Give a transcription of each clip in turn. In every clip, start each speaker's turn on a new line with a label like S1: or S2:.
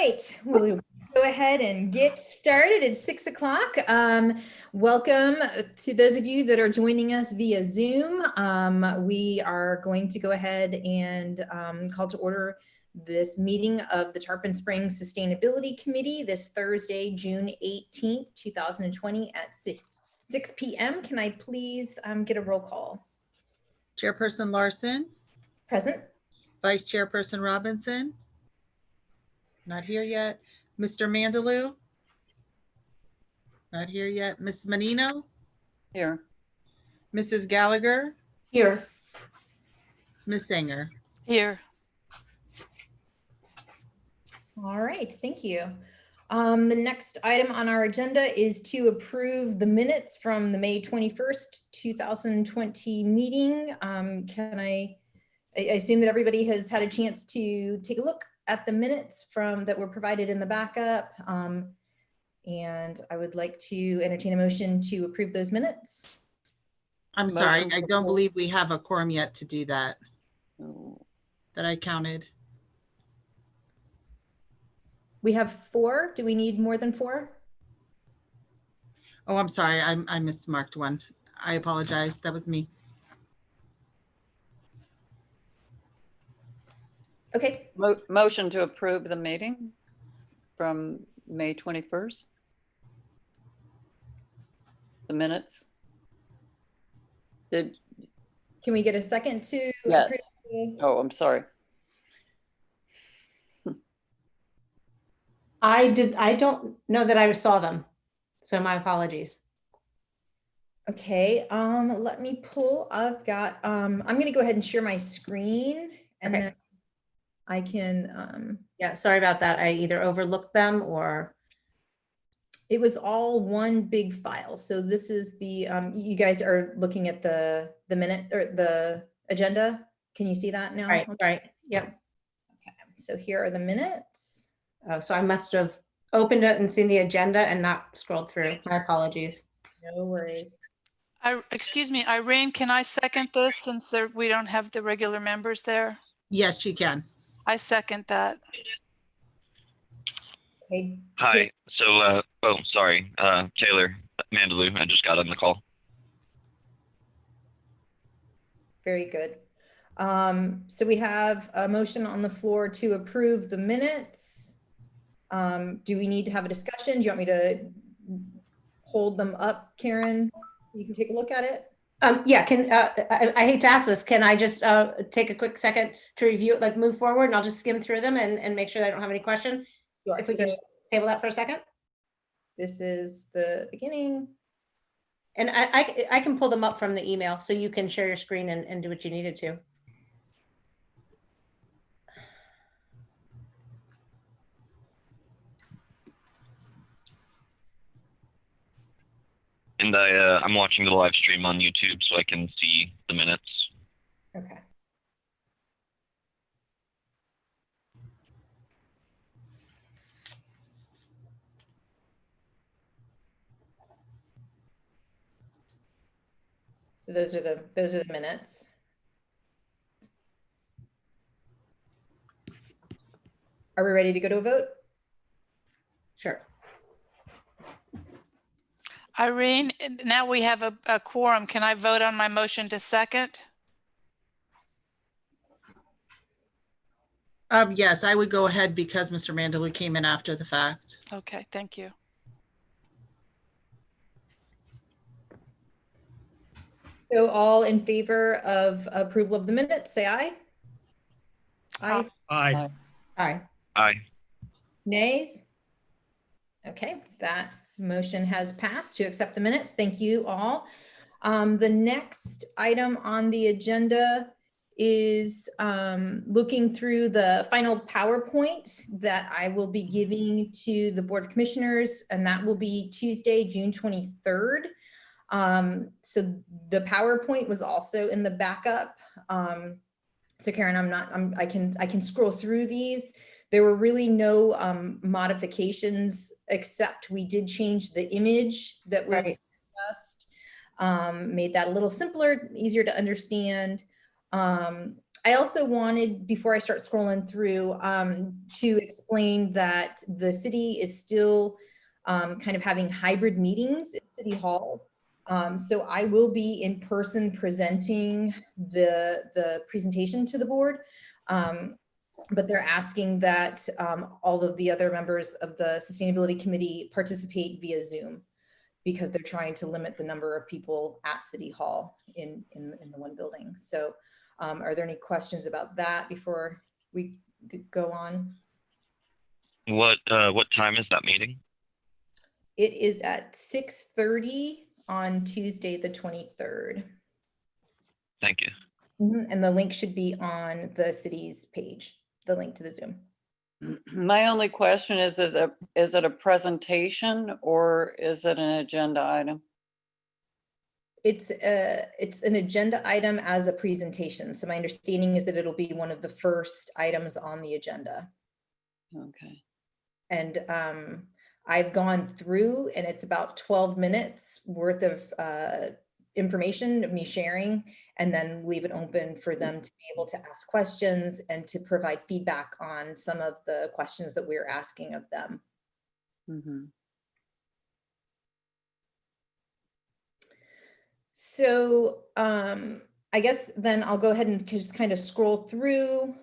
S1: right, we'll go ahead and get started at 6 o'clock. Welcome to those of you that are joining us via Zoom. We are going to go ahead and call to order this meeting of the Tarpon Springs Sustainability Committee this Thursday, June 18th, 2020 at 6 p.m. Can I please get a roll call?
S2: Chairperson Larson.
S1: Present.
S2: Vice Chairperson Robinson. Not here yet. Mr. Mandalou. Not here yet. Ms. Menino.
S3: Here.
S2: Mrs. Gallagher.
S4: Here.
S2: Ms. Sanger.
S3: Here.
S1: All right, thank you. The next item on our agenda is to approve the minutes from the May 21st, 2020 meeting. I assume that everybody has had a chance to take a look at the minutes that were provided in the backup. And I would like to entertain a motion to approve those minutes.
S2: I'm sorry, I don't believe we have a quorum yet to do that. That I counted.
S1: We have 4. Do we need more than 4?
S2: Oh, I'm sorry, I mismarked one. I apologize, that was me.
S1: Okay.
S3: Motion to approve the meeting from May 21st. The minutes.
S1: Can we get a second to
S3: Yes.
S1: approve?
S3: Oh, I'm sorry.
S4: I don't know that I saw them, so my apologies.
S1: Okay, let me pull. I'm going to go ahead and share my screen, and
S4: Okay.
S1: then I can.
S4: Yeah, sorry about that. I either overlooked them or.
S1: It was all one big file. So this is the. You guys are looking at the minute or the agenda. Can you see that now?
S4: Right. Yep.
S1: Okay. So here are the minutes.
S4: Oh, so I must have opened it and seen the agenda and not scrolled through. My apologies.
S1: No worries.
S5: Excuse me, Irene, can I second this since we don't have the regular members there?
S2: Yes, you can.
S5: I second that.
S1: Okay.
S6: Hi. So, sorry, Taylor Mandalou. I just got on the call.
S1: Very good. So we have a motion on the floor to approve the minutes. Do we need to have a discussion? Do you want me to hold them up, Karen? You can take a look at it.
S4: Yeah, I hate to ask this. Can I just take a quick second to review it, like move forward, and I'll just skim through them and make sure that I don't have any question?
S1: Sure.
S4: If we can table that for a second.
S1: This is the beginning.
S4: And I can pull them up from the email so you can share your screen and do what you needed to.
S6: And I'm watching the live stream on YouTube so I can see the minutes.
S1: Okay. So those are the minutes. Are we ready to go to a vote?
S4: Sure.
S5: Irene, now we have a quorum. Can I vote on my motion to second?
S2: Yes, I would go ahead because Mr. Mandalou came in after the fact.
S5: Okay, thank you.
S1: So all in favor of approval of the minutes, say aye. Aye.
S7: Aye.
S4: Aye.
S6: Aye.
S1: Nays? Okay, that motion has passed to accept the minutes. Thank you all. The next item on the agenda is looking through the final PowerPoint that I will be giving to the Board of Commissioners, and that will be Tuesday, June 23rd. So the PowerPoint was also in the backup. So Karen, I can scroll through these. There were really no modifications, except we did change the image that was discussed, made that a little simpler, easier to understand. I also wanted, before I start scrolling through, to explain that the city is still kind of having hybrid meetings at City Hall. So I will be in person presenting the presentation to the board. But they're asking that all of the other members of the Sustainability Committee participate via Zoom, because they're trying to limit the number of people at City Hall in the one building. So are there any questions about that before we go on?
S6: What time is that meeting?
S1: It is at 6:30 on Tuesday, the 23rd.
S6: Thank you.
S1: And the link should be on the city's page, the link to the Zoom.
S3: My only question is it a presentation or is it an agenda item?
S1: It's an agenda item as a presentation. So my understanding is that it'll be one of the first items on the agenda.
S3: Okay.
S1: And I've gone through, and it's about 12 minutes worth of information of me sharing, and then leave it open for them to be able to ask questions and to provide feedback on some of the questions that we're asking of them.
S3: Mm-hmm.
S1: So I guess then I'll go ahead and just kind of scroll through.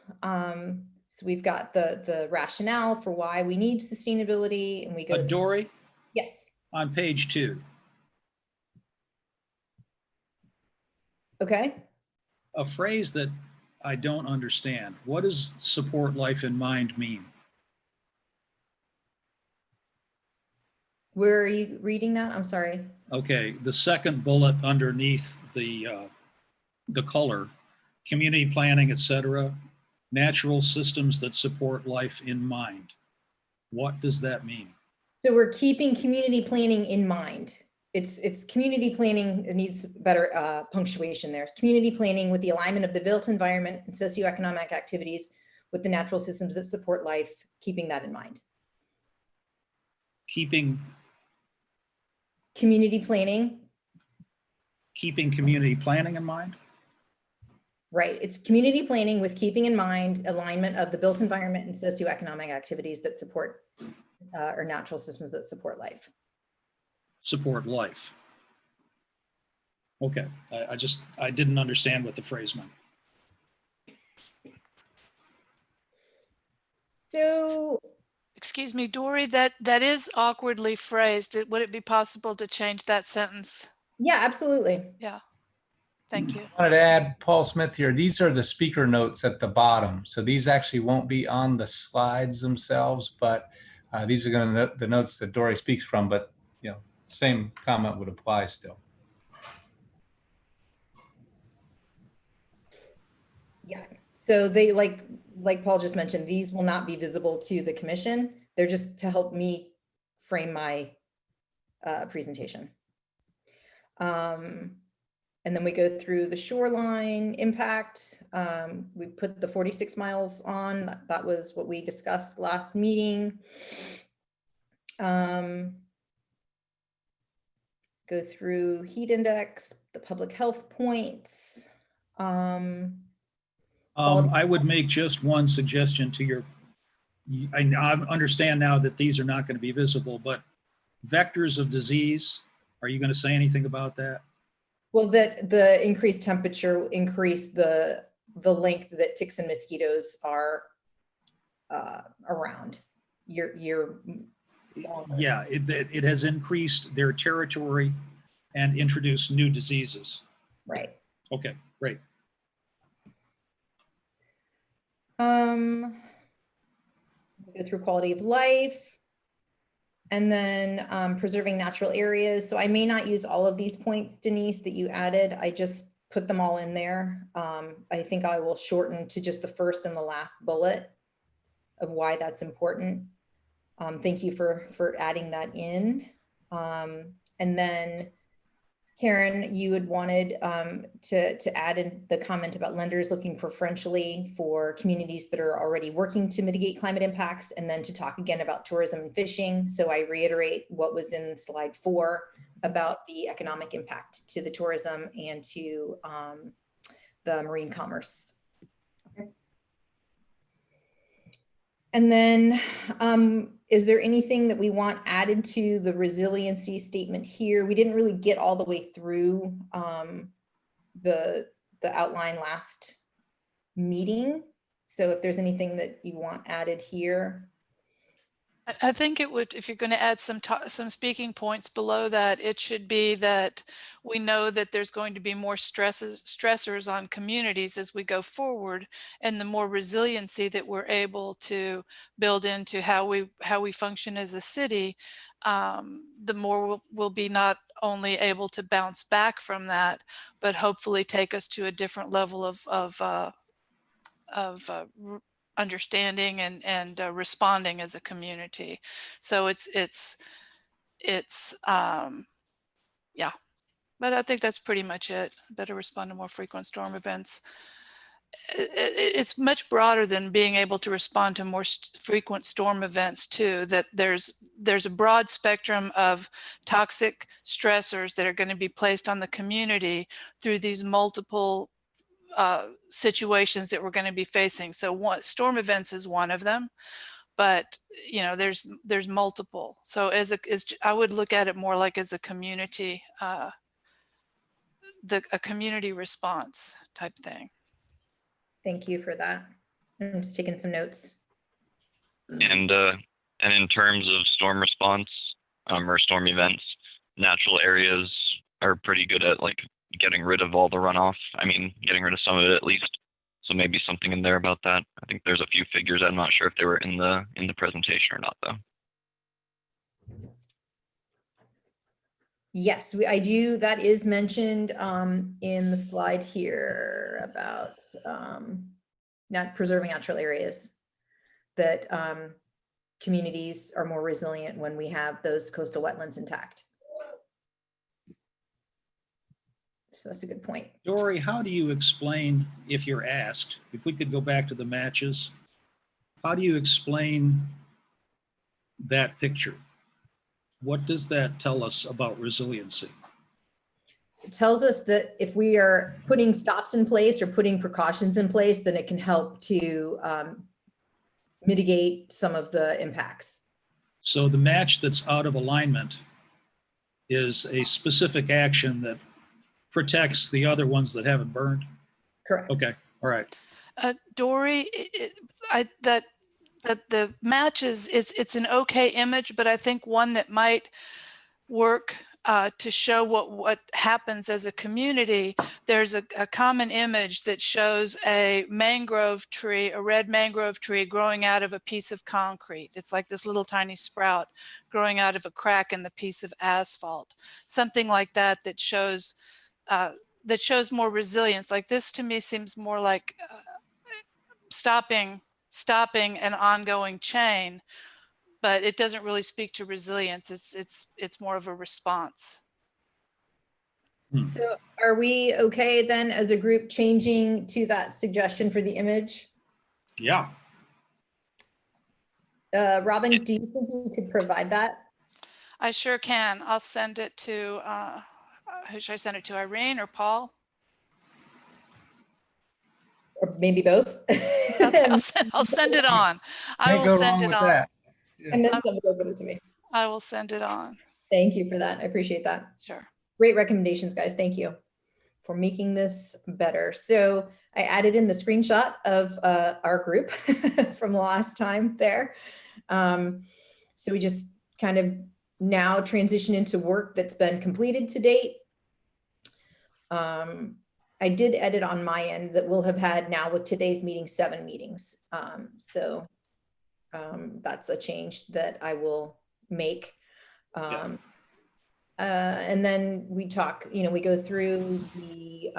S1: So we've got the rationale for why we need sustainability, and we go.
S7: Dory,
S1: Yes.
S7: on page 2,
S1: Okay.
S7: a phrase that I don't understand. What does support life in mind mean?
S1: Where are you reading that? I'm sorry.
S7: Okay, the second bullet underneath the color, community planning, etc., natural systems that support life in mind. What does that mean?
S1: So we're keeping community planning in mind. It's community planning. It needs better punctuation there. Community planning with the alignment of the built environment and socioeconomic activities with the natural systems that support life, keeping that in mind.
S7: Keeping
S1: Community planning,
S7: community planning in mind?
S1: right? It's community planning with keeping in mind alignment of the built environment and socioeconomic activities that support or natural systems that support life.
S7: Support life. Okay, I didn't understand what the phrase meant.
S1: So
S5: Excuse me, Dory, that is awkwardly phrased. Would it be possible to change that sentence?
S1: yeah, absolutely.
S5: Yeah. Thank you.
S8: I wanted to add, Paul Smith here, these are the speaker notes at the bottom. So these actually won't be on the slides themselves, but these are going to the notes that Dory speaks from, but you know, same comment would apply still.
S1: Yeah. So they like Paul just mentioned, these will not be visible to the commission. They're just to help me frame my presentation. And then we go through the shoreline impact. We put the 46 miles on. That was what we discussed last meeting. Go through heat index, the public health points.
S7: I would make just one suggestion to your, I understand now that these are not going to be visible, but vectors of disease, are you going to say anything about that?
S1: Well, that the increased temperature increased the length that ticks and mosquitoes are around year longer.
S7: Yeah, it has increased their territory and introduced new diseases.
S1: Right.
S7: Okay, great.
S1: Go through quality of life, and then preserving natural areas. So I may not use all of these points, Denise, that you added. I just put them all in there. I think I will shorten to just the first and the last bullet of why that's important. Thank you for adding that in. And then Karen, you had wanted to add in the comment about lenders looking preferentially for communities that are already working to mitigate climate impacts, and then to talk again about tourism and fishing. So I reiterate what was in slide 4 about the economic impact to the tourism and to the marine commerce And then, is there anything that we want added to the resiliency statement here? We didn't really get all the way through the outline last meeting. So if there's anything that you want added here.
S5: I think it would, if you're going to add some speaking points below that, it should be that we know that there's going to be more stressors on communities as we go forward, and the more resiliency that we're able to build into how we function as a city, the more we'll be not only able to bounce back from that, but hopefully take us to a different level of understanding and responding as a community. So it's yeah, but I think that's pretty much it. Better respond to more frequent storm events. It's much broader than being able to respond to more frequent storm events too, that there's a broad spectrum of toxic stressors that are going to be placed on the community through these multiple situations that we're going to be facing. So storm events is one of them, but you know, there's multiple. So I would look at it more like as a community, a community response type thing.
S1: Thank you for that. I'm just taking some notes.
S6: And in terms of storm response or storm events, natural areas are pretty good at like getting rid of all the runoff. I mean, getting rid of some of it at least. So maybe something in there about that. I think there's a few figures. I'm not sure if they were in the presentation or not though.
S1: Yes, I do. That is mentioned in the slide here about not preserving natural areas, that communities are more resilient when we have those coastal wetlands intact. So that's a good point.
S7: Dory, how do you explain, if you're asked, if we could go back to the matches, how do you explain that picture? What does that tell us about resiliency?
S1: It tells us that if we are putting stops in place or putting precautions in place, then it can help to mitigate some of the impacts.
S7: So the match that's out of alignment is a specific action that protects the other ones that haven't burned?
S1: Correct.
S7: Okay, all right.
S5: Dory, the match it's an okay image, but I think one that might work to show what happens as a community. There's a common image that shows a mangrove tree, a red mangrove tree growing out of a piece of concrete. It's like this little tiny sprout growing out of a crack in the piece of asphalt. Something like that that shows more resilience. Like this to me seems more like stopping an ongoing chain, but it doesn't really speak to resilience. It's more of a response.
S1: So are we okay then as a group changing to that suggestion for the image?
S7: Yeah.
S1: Robin, do you think you could provide that?
S5: I sure can. I'll send it to, who should I send it to, Irene or Paul?
S1: Or maybe both?
S5: Okay, I'll send it on. I
S8: Can't
S5: will
S8: go
S5: send
S8: wrong
S5: it
S8: with
S5: on.
S8: that.
S1: And then somebody will give it to me.
S5: I will send it on.
S1: Thank you for that. I appreciate that.
S5: Sure.
S1: Great recommendations, guys. Thank you for making this better. So I added in the screenshot of our group from last time there. So we just kind of now transition into work that's been completed to date. I did edit on my end that we'll have had now with today's meeting 7 meetings. That's a change that I will make. And then we talk, we go through the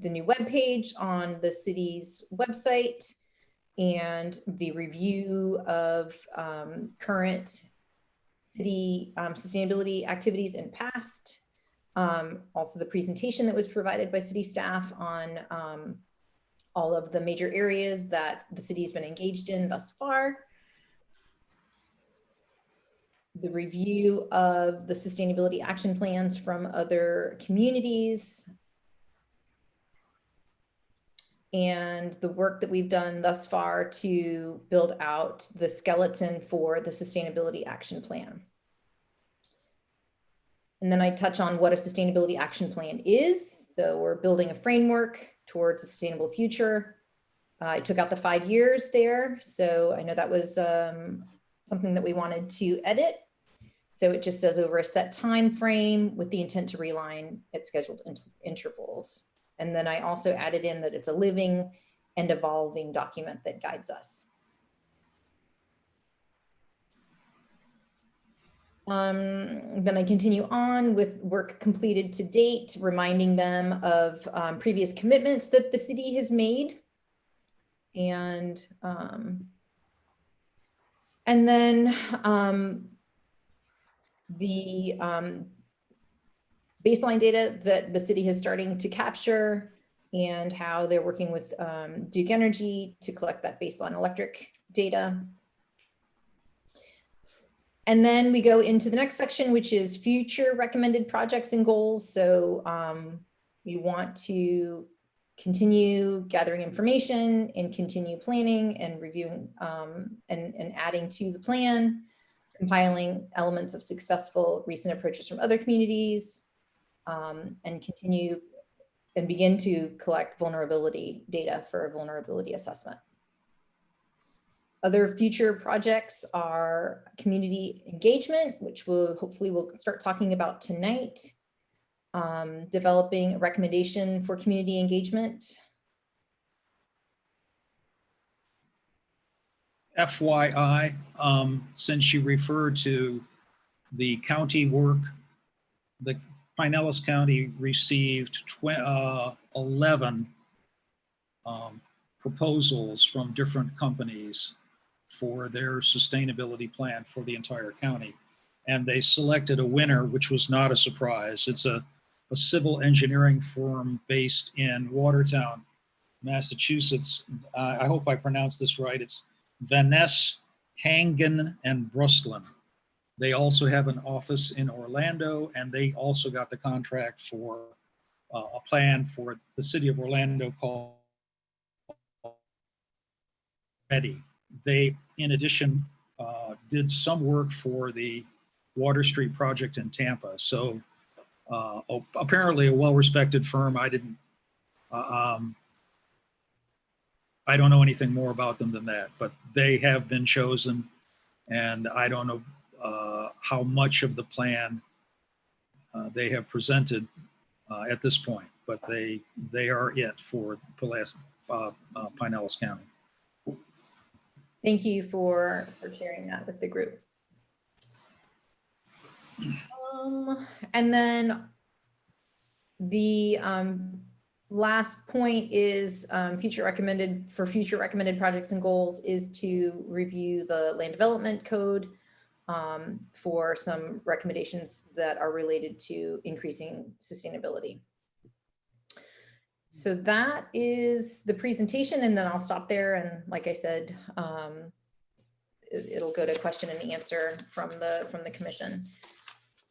S1: new webpage on the city's website and the review of current city sustainability activities in past. Also the presentation that was provided by city staff on all of the major areas that the city's been engaged in thus far. The review of the sustainability action plans from other communities. and the work that we've done thus far to build out the skeleton for the Sustainability Action Plan. And then I touch on what a Sustainability Action Plan is. So we're building a framework towards a sustainable future. I took out the 5 years there. So I know that was something that we wanted to edit. So it just says over a set time frame with the intent to realign at scheduled intervals. And then I also added in that it's a living and evolving document that guides us. Then I continue on with work completed to date, reminding them of previous commitments that the city has made. And then the baseline data that the city is starting to capture and how they're working with Duke Energy to collect that baseline electric data. And then we go into the next section, which is future recommended projects and goals. So we want to continue gathering information and continue planning and reviewing and adding to the plan, compiling elements of successful recent approaches from other communities, and continue and begin to collect vulnerability data for a vulnerability assessment. Other future projects are community engagement, which we'll hopefully start talking about tonight. Developing a recommendation for community engagement.
S7: FYI, since you referred to the county work, the Pinellas County received 11 proposals from different companies for their sustainability plan for the entire county. And they selected a winner, which was not a surprise. It's a civil engineering firm based in Watertown, Massachusetts. I hope I pronounced this right. It's Vaness, Hangen, and Bruslin. They also have an office in Orlando, and they also got the contract for a plan for the city of Orlando called Ready. They, in addition, did some work for the Water Street project in Tampa. So apparently a well-respected firm. I don't know anything more about them than that, but they have been chosen, and I don't know how much of the plan they have presented at this point, but they are it for Pinellas County.
S1: Thank you for sharing that with the group. And then the last point is future recommended projects and goals is to review the land development code for some recommendations that are related to increasing sustainability. So that is the presentation, and then I'll stop there. And like I said, it'll go to question and answer from the commission.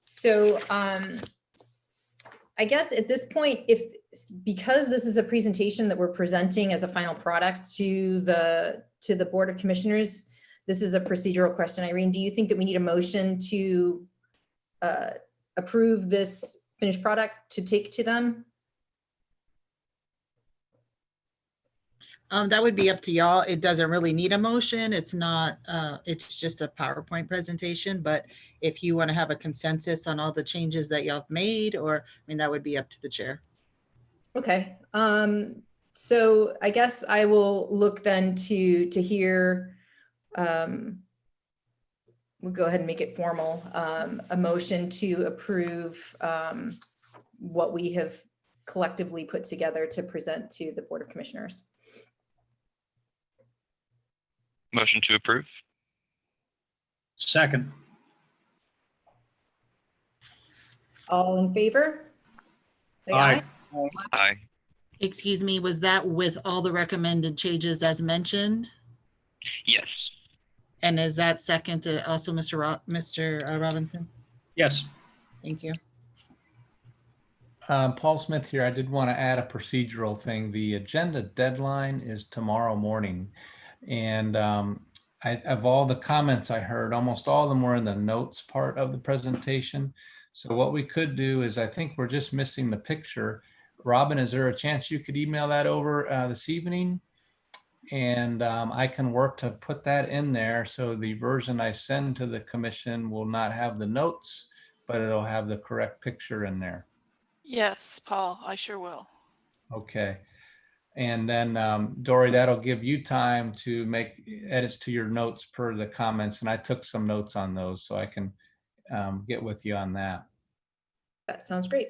S1: So I guess at this point, because this is a presentation that we're presenting as a final product to the Board of Commissioners, this is a procedural question. Irene, do you think that we need a motion to approve this finished product to take to them?
S2: That would be up to y'all. It doesn't really need a motion. It's not, it's just a PowerPoint presentation, but if you want to have a consensus on all the changes that y'all have made, or, I mean, that would be up to the chair. Okay.
S1: So I guess I will look then to hear, we'll go ahead and make it formal, a motion to approve what we have collectively put together to present to the Board of Commissioners.
S6: Motion to approve.
S7: Second.
S1: All in favor? Say
S7: Aye.
S6: Aye.
S2: Excuse me, was that with all the recommended changes as mentioned?
S6: Yes.
S2: And is that second also Mr. Robinson?
S7: Yes.
S2: Thank you.
S8: Paul Smith here. I did want to add a procedural thing. The agenda deadline is tomorrow morning. And of all the comments I heard, almost all of them were in the notes part of the presentation. So what we could do is, I think we're just missing the picture. Robin, is there a chance you could email that over this evening? And I can work to put that in there. So the version I send to the commission will not have the notes, but it'll have the correct picture in there.
S5: Yes, Paul, I sure will.
S8: Okay. And then Dory, that'll give you time to make edits to your notes per the comments. And I took some notes on those, so I can get with you on that.
S1: That sounds great.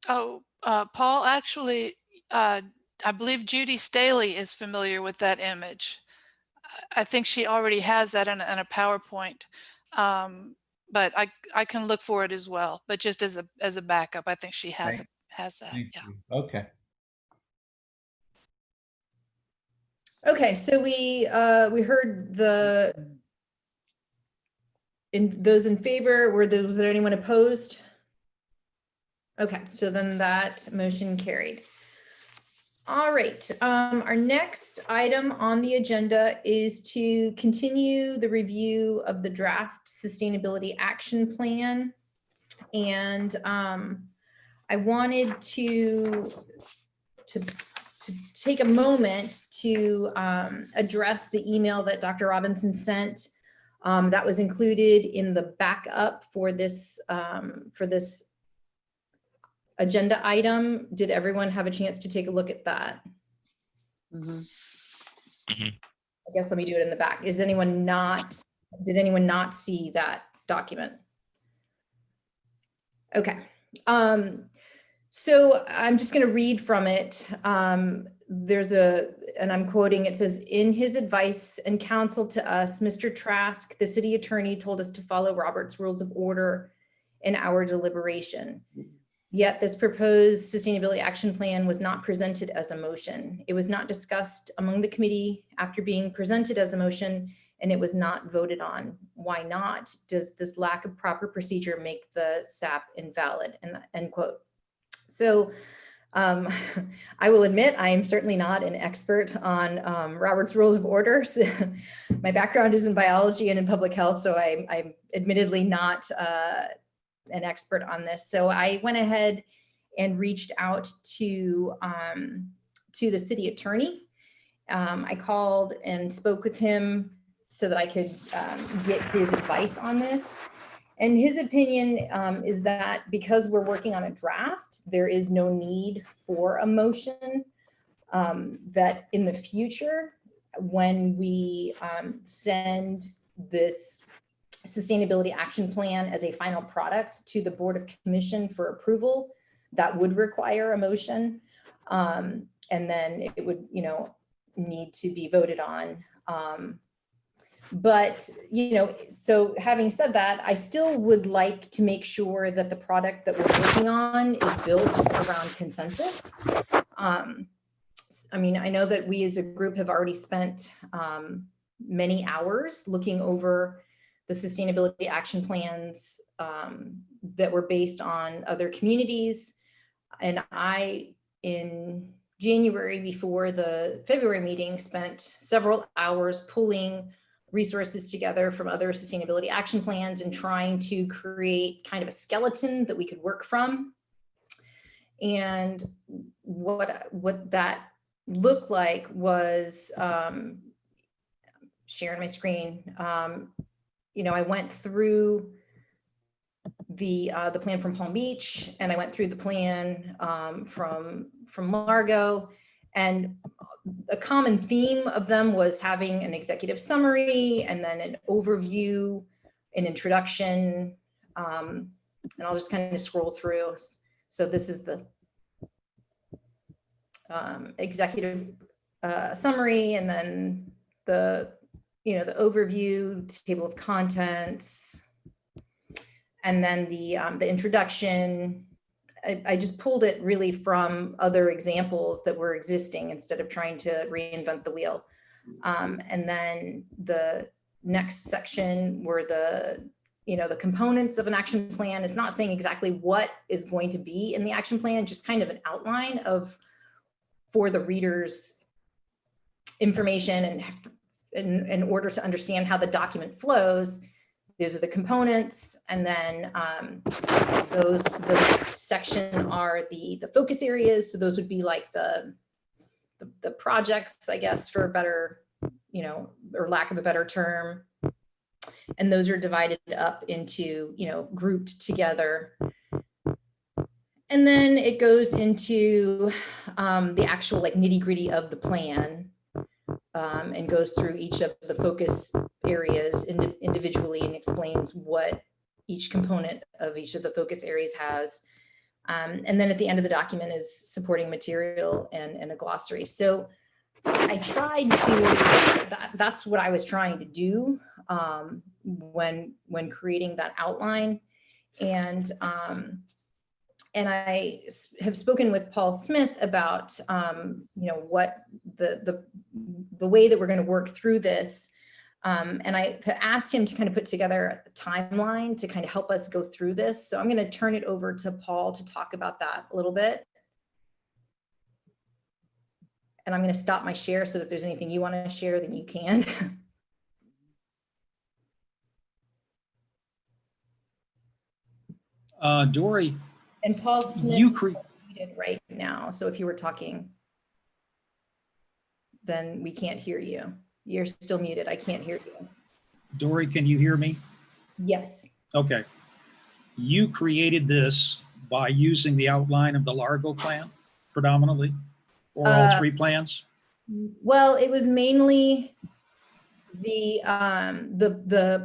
S5: Oh, Paul, actually, I believe Judy Staley is familiar with that image. I think she already has that in a PowerPoint, but I can look for it as well. But just as a backup, I think she has that.
S8: Thank
S5: Yeah.
S8: you. Okay.
S1: Okay, so we heard those in favor. Was there anyone opposed? Okay, so then that motion carried. All right, our next item on the agenda is to continue the review of the draft sustainability action plan. And I wanted to take a moment to address the email that Dr. Robinson sent that was included in the backup for this agenda item. Did everyone have a chance to take a look at that?
S3: Mhm.
S1: I guess let me do it in the back. Did anyone not see that document? Okay. So I'm just going to read from it. And I'm quoting, it says, "In his advice and counsel to us, Mr. Trask, the city attorney, told us to follow Robert's Rules of Order in our deliberation. Yet this proposed sustainability action plan was not presented as a motion. It was not discussed among the committee after being presented as a motion, and it was not voted on. Why not? Does this lack of proper procedure make the SAP invalid?" End quote. So I will admit I am certainly not an expert on Robert's Rules of Order. So my background is in biology and in public health, so I'm admittedly not an expert on this. So I went ahead and reached out to the city attorney. I called and spoke with him so that I could get his advice on this. And his opinion is that because we're working on a draft, there is no need for a motion, that in the future, when we send this sustainability action plan as a final product to the Board of Commission for approval, that would require a motion. And then it would, need to be voted on. But, so having said that, I still would like to make sure that the product that we're working on is built around consensus. I mean, I know that we as a group have already spent many hours looking over the sustainability action plans that were based on other communities. And I, in January before the February meeting, spent several hours pulling resources together from other sustainability action plans and trying to create kind of a skeleton that we could work from. And what that looked like was, sharing my screen. I went through the plan from Palm Beach, and I went through the plan from Largo, and a common theme of them was having an executive summary and then an overview, an introduction, and I'll just kind of scroll through. So this is the executive summary, and then the overview, the table of contents, and then the introduction. I just pulled it really from other examples that were existing instead of trying to reinvent the wheel. And then the next section were the the components of an action plan. It's not saying exactly what is going to be in the action plan, just kind of an outline of, for the reader's information and in order to understand how the document flows. Those are the components, and then the next section are the focus areas. So those would be like the projects, I guess, for a better, or lack of a better term. And those are divided up into, grouped together. And then it goes into the actual like nitty gritty of the plan, and goes through each of the focus areas individually and explains what each component of each of the focus areas has. And then at the end of the document is supporting material and a glossary. So I tried to, that's what I was trying to do when creating that outline. And I have spoken with Paul Smith about, what the way that we're going to work through this. And I asked him to kind of put together a timeline to kind of help us go through this. So I'm going to turn it over to Paul to talk about that a little bit. And I'm going to stop my share so that if there's anything you want to share, then you can.
S7: Dory,
S1: And Paul Smith
S7: you
S1: is muted right now. So if you were talking, then we can't hear you. You're still muted. I can't hear you.
S7: Dory, can you hear me?
S1: Yes.
S7: Okay. You created this by using the outline of the Largo plan predominantly, or all three plans?
S1: Well, it was mainly the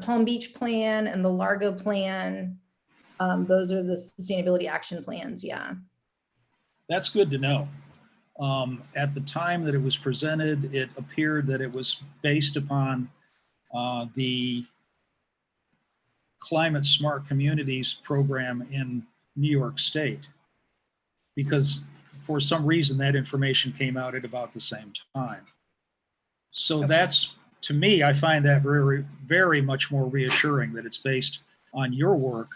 S1: Palm Beach plan and the Largo plan. Those are the sustainability action plans. Yeah.
S7: That's good to know. At the time that it was presented, it appeared that it was based upon the Climate Smart Communities program in New York State, because for some reason that information came out at about the same time. So
S1: Okay.
S7: that's, to me, I find that very, very much more reassuring that it's based on your work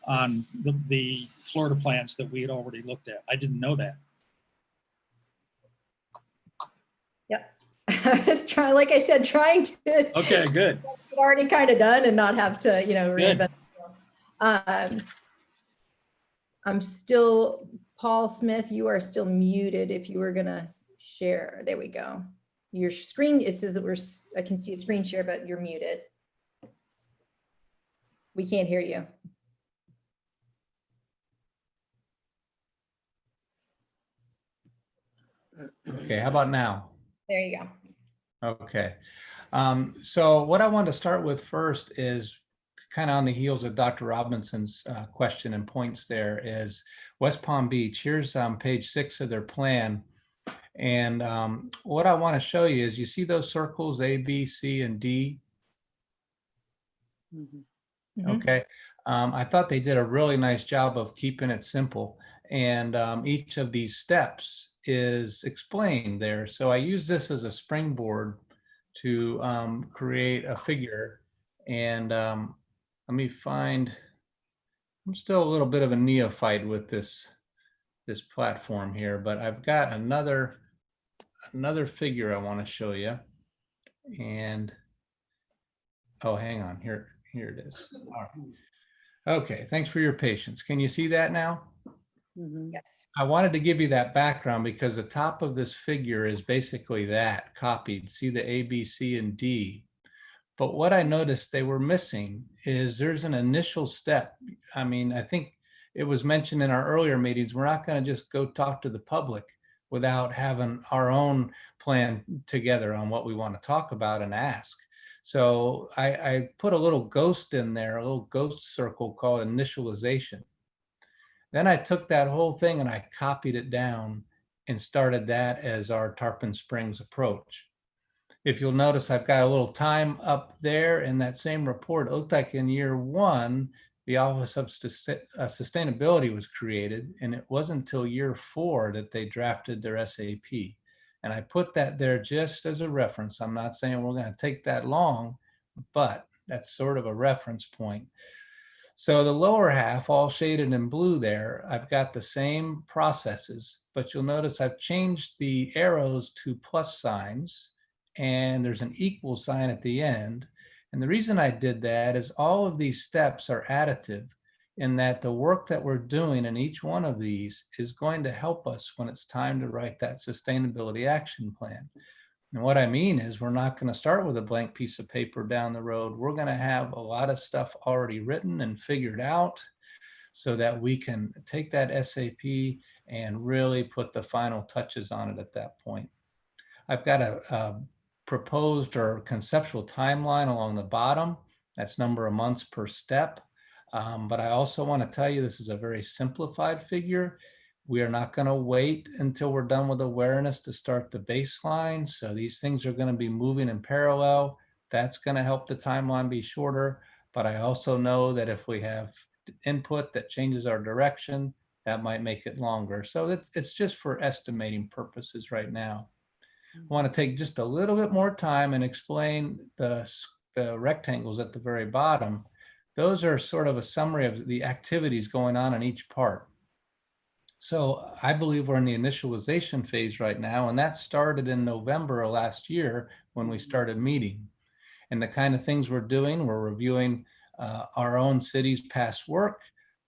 S7: on the Florida plans that we had already looked at. I didn't know that.
S1: Yep. I was trying, like I said, trying to
S7: Okay, good.
S1: already kind of done and not have to, reinvent. I'm still, Paul Smith, you are still muted if you were gonna share. There we go. Your screen, it says that I can see a screen share, but you're muted. We can't hear you.
S8: Okay, how about now?
S1: There you go.
S8: Okay. So what I want to start with first is kind of on the heels of Dr. Robinson's question and points there is West Palm Beach. Here's page 6 of their plan. And what I want to show you is you see those circles A, B, C, and D?
S3: Mm-hmm.
S8: Okay. I thought they did a really nice job of keeping it simple. And each of these steps is explained there. So I use this as a springboard to create a figure. And let me find, I'm still a little bit of a neophyte with this platform here, but I've got another figure I want to show you. And, oh, hang on, here it is. All right. Okay, thanks for your patience. Can you see that now?
S3: Mm-hmm.
S1: Yes.
S8: I wanted to give you that background because the top of this figure is basically that copied. See the A, B, C, and D. But what I noticed they were missing is there's an initial step. I mean, I think it was mentioned in our earlier meetings, we're not going to just go talk to the public without having our own plan together on what we want to talk about and ask. So I put a little ghost in there, a little ghost circle called initialization. Then I took that whole thing and I copied it down and started that as our Tarpon Springs approach. If you'll notice, I've got a little time up there in that same report. It looked like in year 1, the Office of Sustainability was created, and it wasn't until year 4 that they drafted their SAP. And I put that there just as a reference. I'm not saying we're going to take that long, but That's sort of a reference point. So the lower half, all shaded in blue there, I've got the same processes, but you'll notice I've changed the arrows to plus signs, and there's an equal sign at the end. And the reason I did that is all of these steps are additive in that the work that we're doing in each one of these is going to help us when it's time to write that sustainability action plan. And what I mean is we're not going to start with a blank piece of paper down the road. We're going to have a lot of stuff already written and figured out so that we can take that SAP and really put the final touches on it at that point. I've got a proposed or conceptual timeline along the bottom. That's number of months per step. But I also want to tell you this is a very simplified figure. We are not going to wait until we're done with awareness to start the baseline. So these things are going to be moving in parallel. That's going to help the timeline be shorter. But I also know that if we have input that changes our direction, that might make it longer. So it's just for estimating purposes right now. I want to take just a little bit more time and explain the rectangles at the very bottom. Those are sort of a summary of the activities going on in each part. So I believe we're in the initialization phase right now, and that started in November of last year when we started meeting. And the kind of things we're doing, we're reviewing our own city's past work.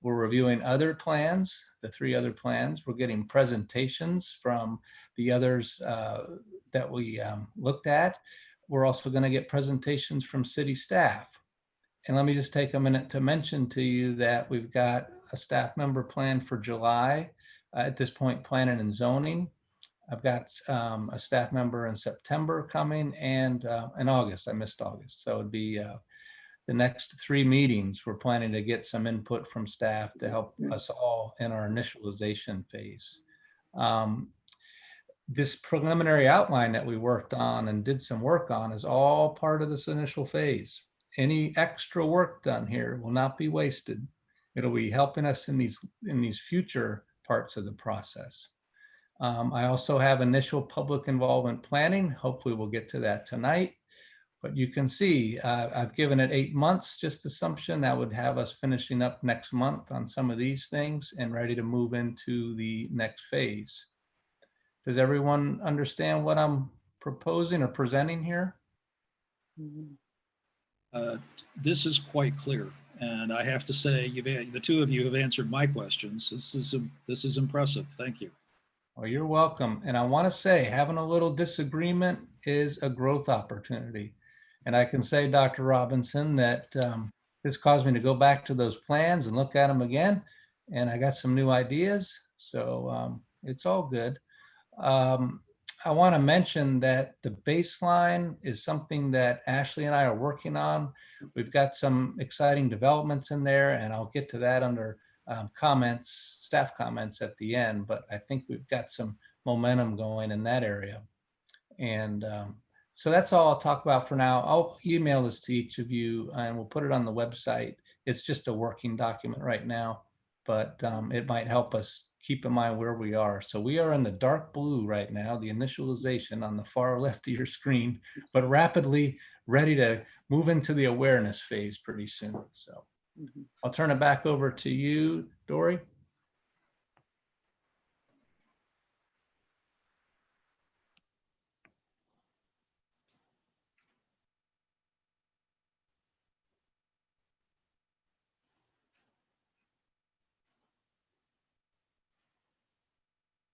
S8: We're reviewing other plans, the 3 other plans. We're getting presentations from the others that we looked at. We're also going to get presentations from city staff. And let me just take a minute to mention to you that we've got a staff member planned for July. At this point, planning and zoning. I've got a staff member in September coming, and in August. I missed August. So it'd be the next 3 meetings. We're planning to get some input from staff to help us all in our initialization phase. This preliminary outline that we worked on and did some work on is all part of this initial phase. Any extra work done here will not be wasted. It'll be helping us in these future parts of the process. I also have initial public involvement planning. Hopefully we'll get to that tonight. But you can see I've given it 8 months, just assumption that would have us finishing up next month on some of these things and ready to move into the next phase. Does everyone understand what I'm proposing or presenting here?
S7: This is quite clear. And I have to say, the 2 of you have answered my questions. This is impressive. Thank you.
S8: Well, you're welcome. And I want to say having a little disagreement is a growth opportunity. And I can say, Dr. Robinson, that this caused me to go back to those plans and look at them again. And I got some new ideas. So it's all good. I want to mention that the baseline is something that Ashley and I are working on. We've got some exciting developments in there, and I'll get to that under comments, staff comments at the end, but I think we've got some momentum going in that area. And so that's all I'll talk about for now. I'll email this to each of you and we'll put it on the website. It's just a working document right now, but it might help us keep in mind where we are. So we are in the dark blue right now, the initialization on the far left of your screen, but rapidly ready to move into the awareness phase pretty soon. So I'll turn it back over to you, Dory.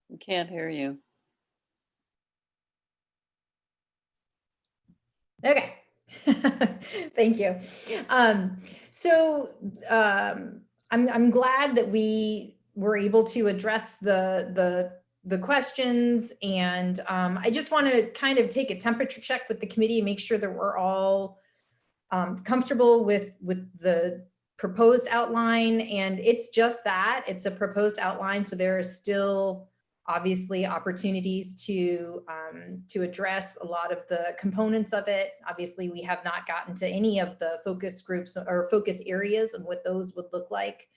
S3: We can't hear you.
S1: Okay. Thank you. I'm glad that we were able to address the questions, and I just want to kind of take a temperature check with the committee and make sure that we're all comfortable with the proposed outline. And it's just that, it's a proposed outline, so there is still obviously opportunities to address a lot of the components of it. Obviously, we have not gotten to any of the focus groups or focus areas and what those would look like.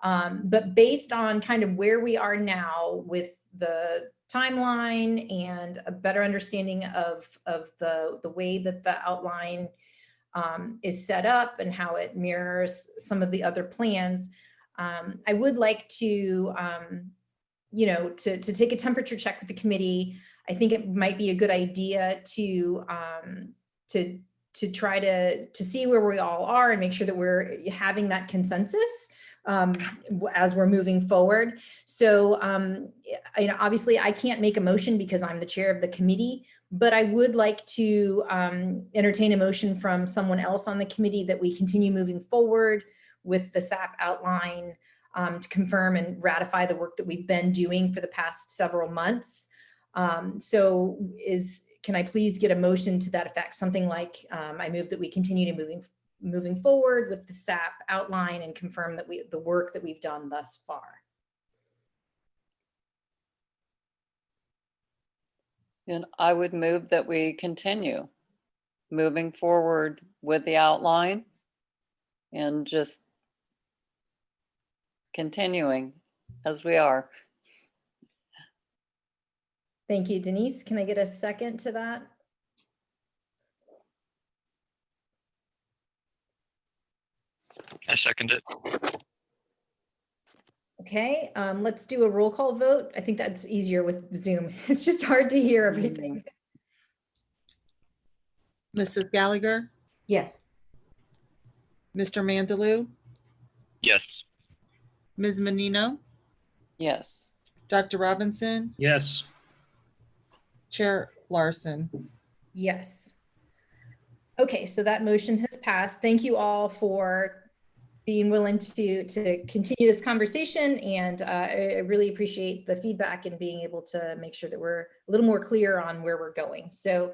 S1: But based on kind of where we are now with the timeline and a better understanding of the way that the outline is set up and how it mirrors some of the other plans. I would like to, to take a temperature check with the committee. I think it might be a good idea to try to see where we all are and make sure that we're having that consensus as we're moving forward. So, obviously I can't make a motion because I'm the chair of the committee, but I would like to entertain a motion from someone else on the committee that we continue moving forward with the SAP outline to confirm and ratify the work that we've been doing for the past several months. Can I please get a motion to that effect? Something like I move that we continue to moving forward with the SAP outline and confirm that the work that we've done thus far.
S3: And I would move that we continue moving forward with the outline and just continuing as we are.
S1: Thank you, Denise. Can I get a second to that?
S6: I second it.
S1: Okay, let's do a roll call vote. I think that's easier with Zoom. It's just hard to hear everything.
S2: Mrs. Gallagher,
S4: Yes.
S2: Mr. Mandalou,
S6: Yes.
S2: Ms. Menino,
S3: Yes.
S2: Dr. Robinson,
S7: Yes.
S1: Chair Larson. Yes. Okay, so that motion has passed. Thank you all for being willing to continue this conversation, and I really appreciate the feedback and being able to make sure that we're a little more clear on where we're going. So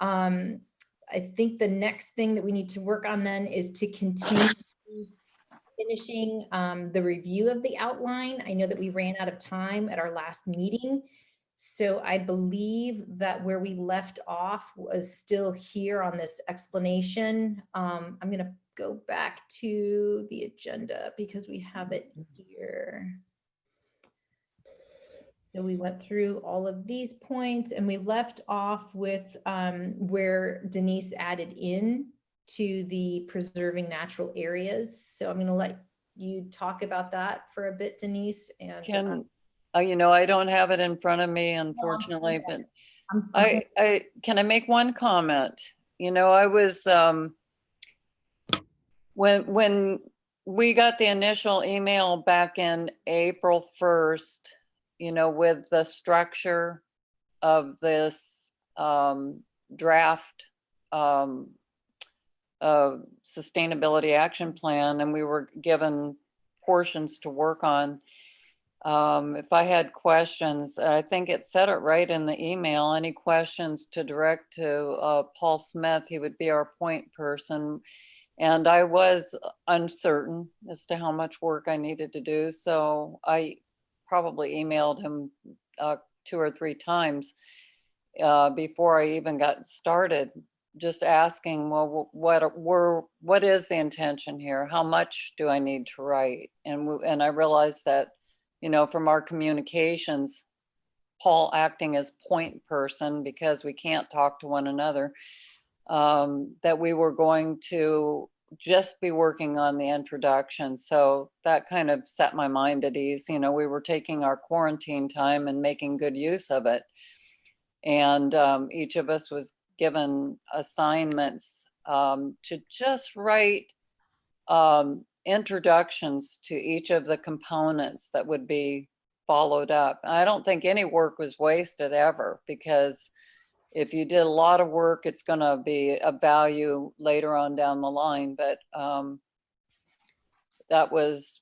S1: I think the next thing that we need to work on then is to continue finishing the review of the outline. I know that we ran out of time at our last meeting. So I believe that where we left off was still here on this explanation. I'm going to go back to the agenda because we have it here. So we went through all of these points and we left off with where Denise added in to the preserving natural areas. So I'm going to let you talk about that for a bit, Denise. And
S3: I don't have it in front of me, unfortunately, but can I make one comment? I was, when we got the initial email back in April 1st, with the structure of this draft sustainability action plan, and we were given portions to work on. If I had questions, I think it said it right in the email, any questions to direct to Paul Smith, he would be our point person. And I was uncertain as to how much work I needed to do. So I probably emailed him 2 or 3 times before I even got started, just asking, well, what is the intention here? How much do I need to write? And I realized that, from our communications, Paul acting as point person, because we can't talk to one another, that we were going to just be working on the introduction. So that kind of set my mind at ease. We were taking our quarantine time and making good use of it. And each of us was given assignments to just write introductions to each of the components that would be followed up. I don't think any work was wasted ever, because if you did a lot of work, it's going to be of value later on down the line. But that was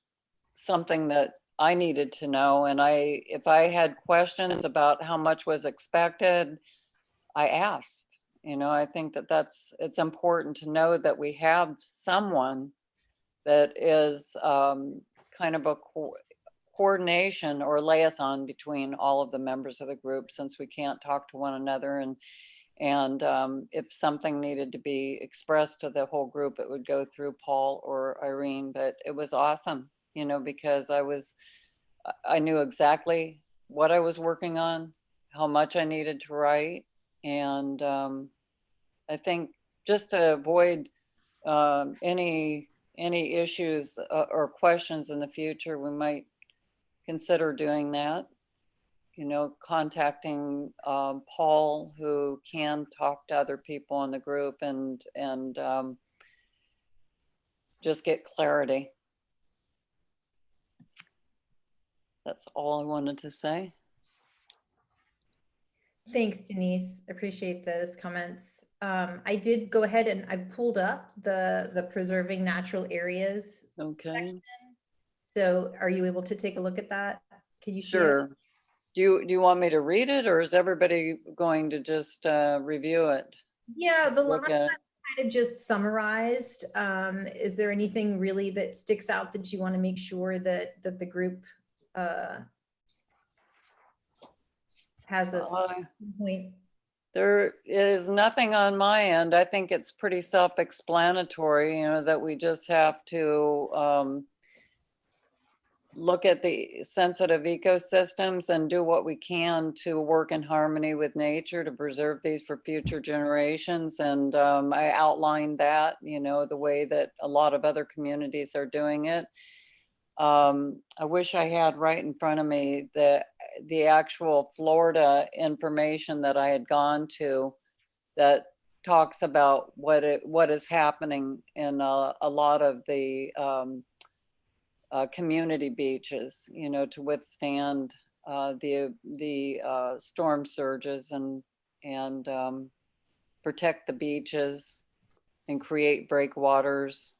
S3: something that I needed to know. And if I had questions about how much was expected, I asked. I think that it's important to know that we have someone that is kind of a coordination or liaison between all of the members of the group, since we can't talk to one another. And if something needed to be expressed to the whole group, it would go through Paul or Irene. But it was awesome, because I knew exactly what I was working on, how much I needed to write. And I think just to avoid any issues or questions in the future, we might consider doing that. You know, contacting Paul, who can talk to other people in the group and just get clarity. That's all I wanted to say.
S1: Thanks, Denise. Appreciate those comments. I did go ahead and I pulled up the preserving natural areas
S3: Okay.
S1: section. So are you able to take a look at that? Can you see it?
S3: Sure. Do you want me to read it, or is everybody going to just review it?
S1: Yeah, the
S3: Look
S1: last
S3: at
S1: time
S3: it.
S1: kind of just summarized. Is there anything really that sticks out that you want to make sure that the group has this point?
S3: There is nothing on my end. I think it's pretty self-explanatory, you know, that we just have to look at the sensitive ecosystems and do what we can to work in harmony with nature to preserve these for future generations. And I outlined that, you know, the way that a lot of other communities are doing it. I wish I had right in front of me the actual Florida information that I had gone to that talks about what is happening in a lot of the community beaches, you know, to withstand the storm surges and protect the beaches and create breakwaters.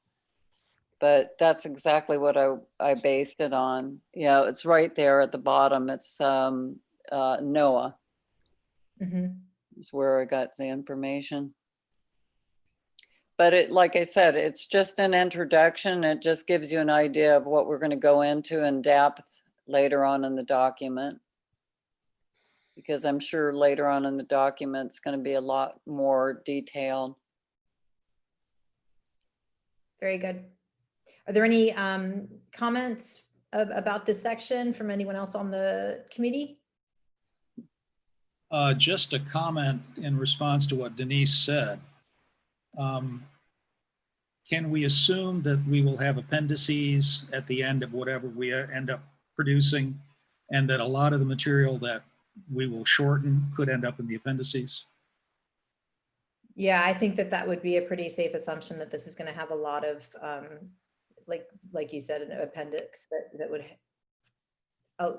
S3: But that's exactly what I based it on. Yeah, it's right there at the bottom. It's NOAA
S1: Mhm.
S3: is where I got the information. But it, like I said, it's just an introduction. It just gives you an idea of what we're going to go into in depth later on in the document. Because I'm sure later on in the document, it's going to be a lot more detailed.
S1: Very good. Are there any comments about this section from anyone else on the committee?
S7: Just a comment in response to what Denise said. Can we assume that we will have appendices at the end of whatever we end up producing, and that a lot of the material that we will shorten could end up in the appendices?
S1: Yeah, I think that would be a pretty safe assumption that this is going to have a lot of, like you said, an appendix that would,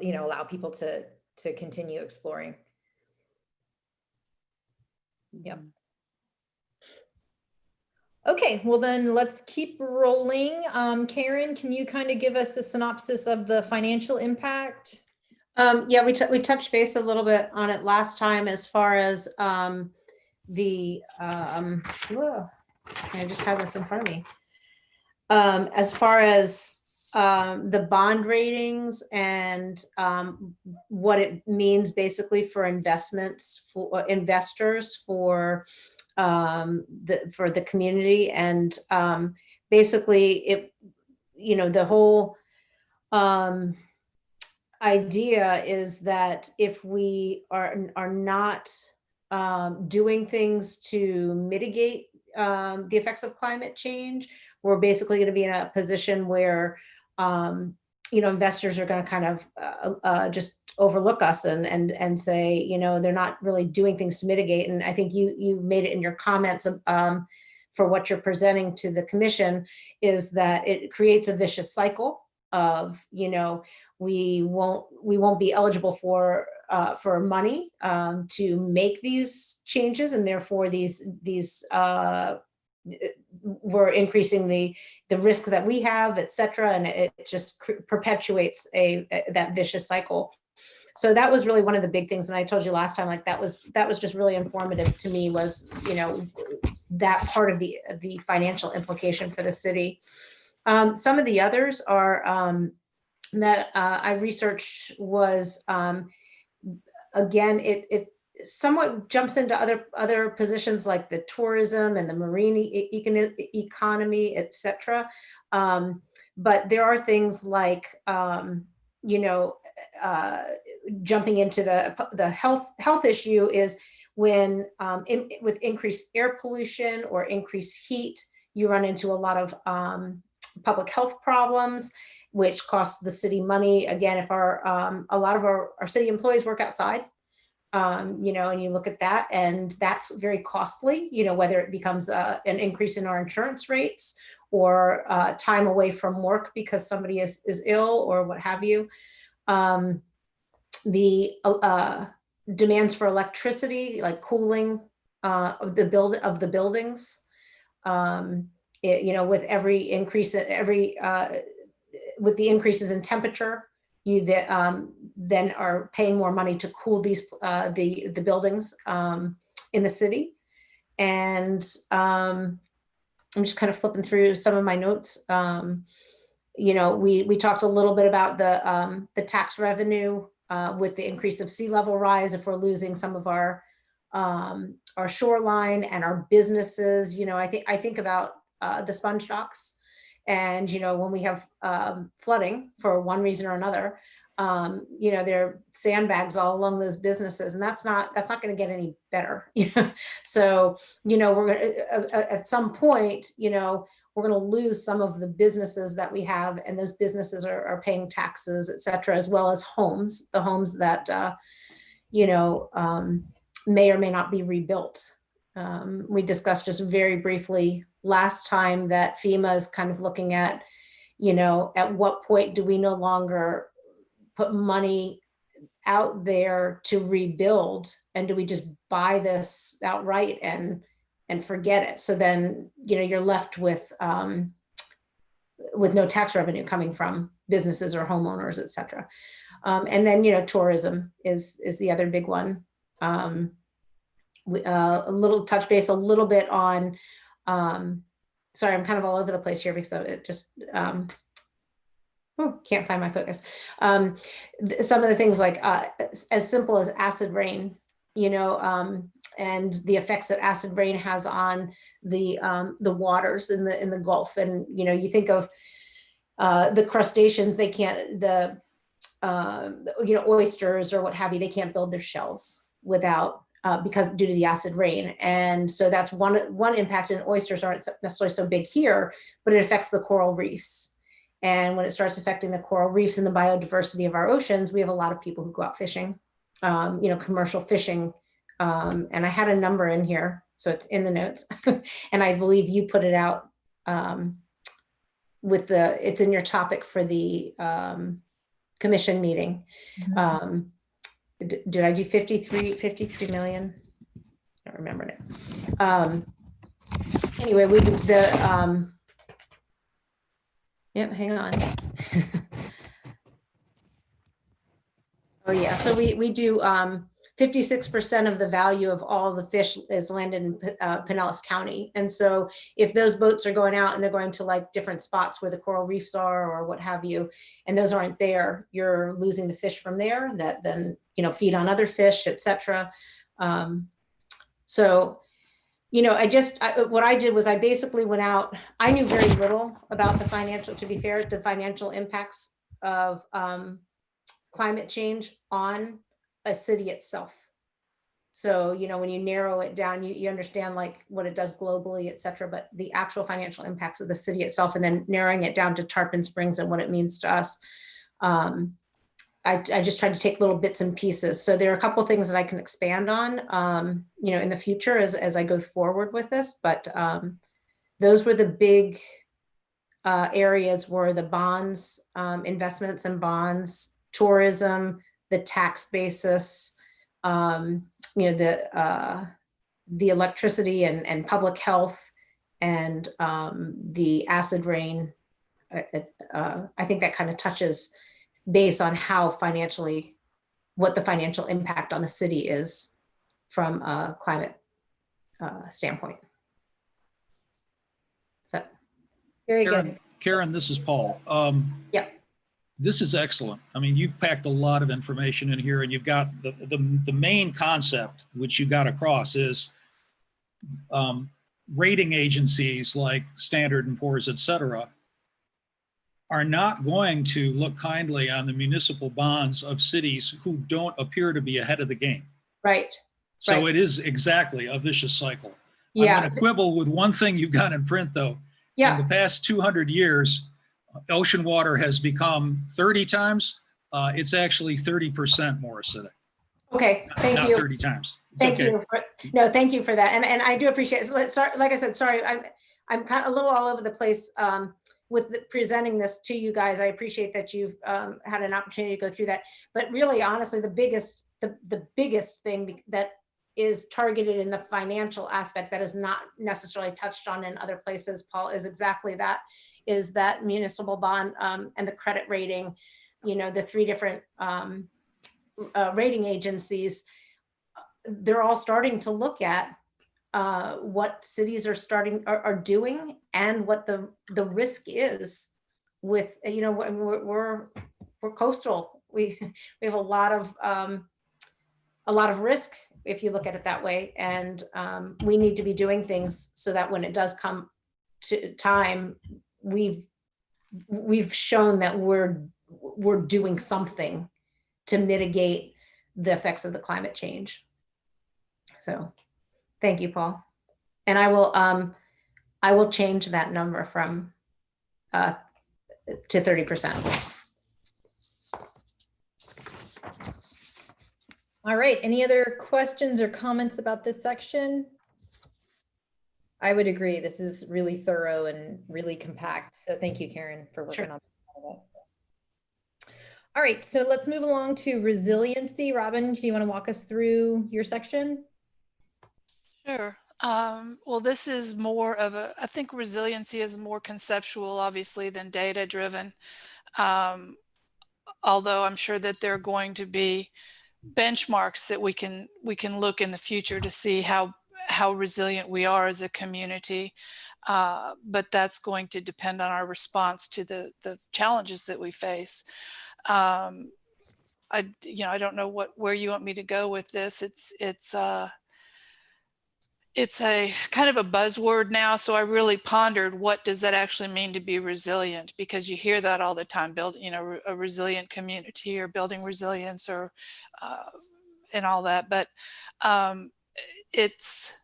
S1: you know, allow people to continue exploring. Yep. Okay, well then let's keep rolling. Karen, can you kind of give us a synopsis of the financial impact?
S4: Yeah, we touched base a little bit on it last time as far as I just have this in front of me. As far as the bond ratings and what it means basically for investments, for investors, for the community, and basically it, you know, the whole idea is that if we are not doing things to mitigate the effects of climate change, we're basically going to be in a position where you know, investors are going to kind of just overlook us and say, you know, they're not really doing things to mitigate. And I think you made it in your comments for what you're presenting to the commission, is that it creates a vicious cycle of, you know, we won't be eligible for money to make these changes, and therefore we're increasing the risk that we have, et cetera, and it just perpetuates that vicious cycle. So that was really one of the big things, and I told you last time, like that was just really informative to me, was, you know, that part of the financial implication for the city. Some of the others are that I researched was, again, it somewhat jumps into other positions like the tourism and the marine economy, et cetera. But there are things like, you know, jumping into the health issue is when with increased air pollution or increased heat, you run into a lot of public health problems, which costs the city money. Again, if a lot of our city employees work outside, you know, and you look at that, and that's very costly, you know, whether it becomes an increase in our insurance rates or time away from work because somebody is ill or what have you. The demands for electricity, like cooling of the buildings, you know, with every increase, with the increases in temperature, you then are paying more money to cool these the buildings in the city. And I'm just kind of flipping through some of my notes. You know, we talked a little bit about the tax revenue with the increase of sea level rise. If we're losing some of our shoreline and our businesses, you know, I think about the sponge docks. And, you know, when we have flooding for one reason or another, you know, there are sandbags all along those businesses, and that's not going to get any better. So, you know, we're going to, at some point, you know, we're going to lose some of the businesses that we have, and those businesses are paying taxes, et cetera, as well as homes, the homes that, you know, may or may not be rebuilt. We discussed just very briefly last time that FEMA is kind of looking at, you know, at what point do we no longer put money out there to rebuild, and do we just buy this outright and forget it? So then, you know, you're left with no tax revenue coming from businesses or homeowners, et cetera. And then, you know, tourism is the other big one. A little touch base a little bit on, sorry, I'm kind of all over the place here because it just, can't find my focus. Some of the things like as simple as acid rain, you know, and the effects that acid rain has on the waters in the Gulf. And, you know, you think of the crustaceans, they can't, you know, oysters or what have you, they can't build their shells without, because due to the acid rain. And so that's one impact. And oysters aren't necessarily so big here, but it affects the coral reefs. And when it starts affecting the coral reefs and the biodiversity of our oceans, we have a lot of people who go out fishing, you know, commercial fishing. And I had a number in here, so it's in the notes. And I believe you put it out it's in your topic for the commission meeting.
S1: Mm-hmm.
S4: Did I do 53 million? I don't remember it. Anyway, yep, hang on. Oh yeah, so we do 56% of the value of all the fish is landed in Pinellas County. And so if those boats are going out and they're going to like different spots where the coral reefs are or what have you, and those aren't there, you're losing the fish from there that then, you know, feed on other fish, et cetera. So, you know, what I did was I basically went out, I knew very little about the financial impacts of climate change on a city itself. So, you know, when you narrow it down, you understand like what it does globally, et cetera, but the actual financial impacts of the city itself, and then narrowing it down to Tarpon Springs and what it means to us. I just tried to take little bits and pieces. So there are a couple of things that I can expand on, you know, in the future as I go forward with this, but those were the big areas were the bonds, investments in bonds, tourism, the tax basis, you know, the electricity and public health, and the acid rain. I think that kind of touches base on how what the financial impact on the city is from a climate standpoint. So very good.
S7: Karen, this is Paul.
S4: Yep.
S7: This is excellent. I mean, you've packed a lot of information in here, and you've got the main concept which you got across is rating agencies like Standard & Poor's, et cetera, are not going to look kindly on the municipal bonds of cities who don't appear to be ahead of the game.
S4: Right.
S7: So
S4: right.
S7: It is exactly a vicious cycle.
S4: Yeah.
S7: I'm going to quibble with one thing you've got in print, though. In the past 200 years, ocean water has become 30 times. It's actually 30% more acidic.
S4: Okay, thank
S7: Not
S4: you.
S7: 30 times. It's
S4: Thank
S7: okay.
S4: you. No, thank you for that. And I do appreciate it. Sorry, like I said, sorry, I'm kind of a little all over the place with presenting this to you guys. I appreciate that you've had an opportunity to go through that. But really, honestly, the biggest thing that is targeted in the financial aspect that is not necessarily touched on in other places, Paul, is exactly that, is that municipal bond and the credit rating, you know, the 3 different rating agencies, they're all starting to look at what cities are doing and what the risk is with, you know, we're coastal. We have a lot of risk if you look at it that way, and we need to be doing things so that when it does come to time, we've shown that we're doing something to mitigate the effects of the climate change. So thank you, Paul. And I will change that number from to 30%.
S1: All right, any other questions or comments about this section? I would agree. This is really thorough and really compact. So thank you, Karen, for working on that. All right, so let's move along to resiliency. Robin, do you want to walk us through your section?
S5: Sure. Well, this is more of I think resiliency is more conceptual, obviously, than data driven. Although I'm sure that there are going to be benchmarks that we can look in the future to see how resilient we are as a community. But that's going to depend on our response to the challenges that we face. I don't know where you want me to go with this. It's a kind of a buzzword now. So I really pondered, what does that actually mean to be resilient? Because you hear that all the time, a resilient community or building resilience or and all that. But it's,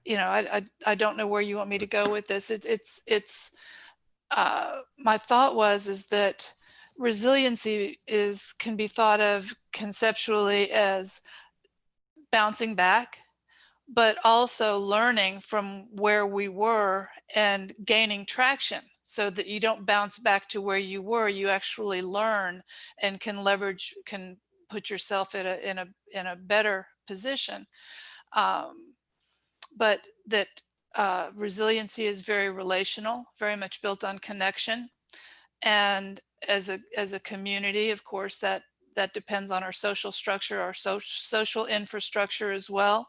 S5: I don't know where you want me to go with this. My thought is that resiliency can be thought of conceptually as bouncing back, but also learning from where we were and gaining traction, so that you don't bounce back to where you were. You actually learn and can put yourself in a better position. But that resiliency is very relational, very much built on connection. And as a community, of course, that depends on our social structure, our social infrastructure as well.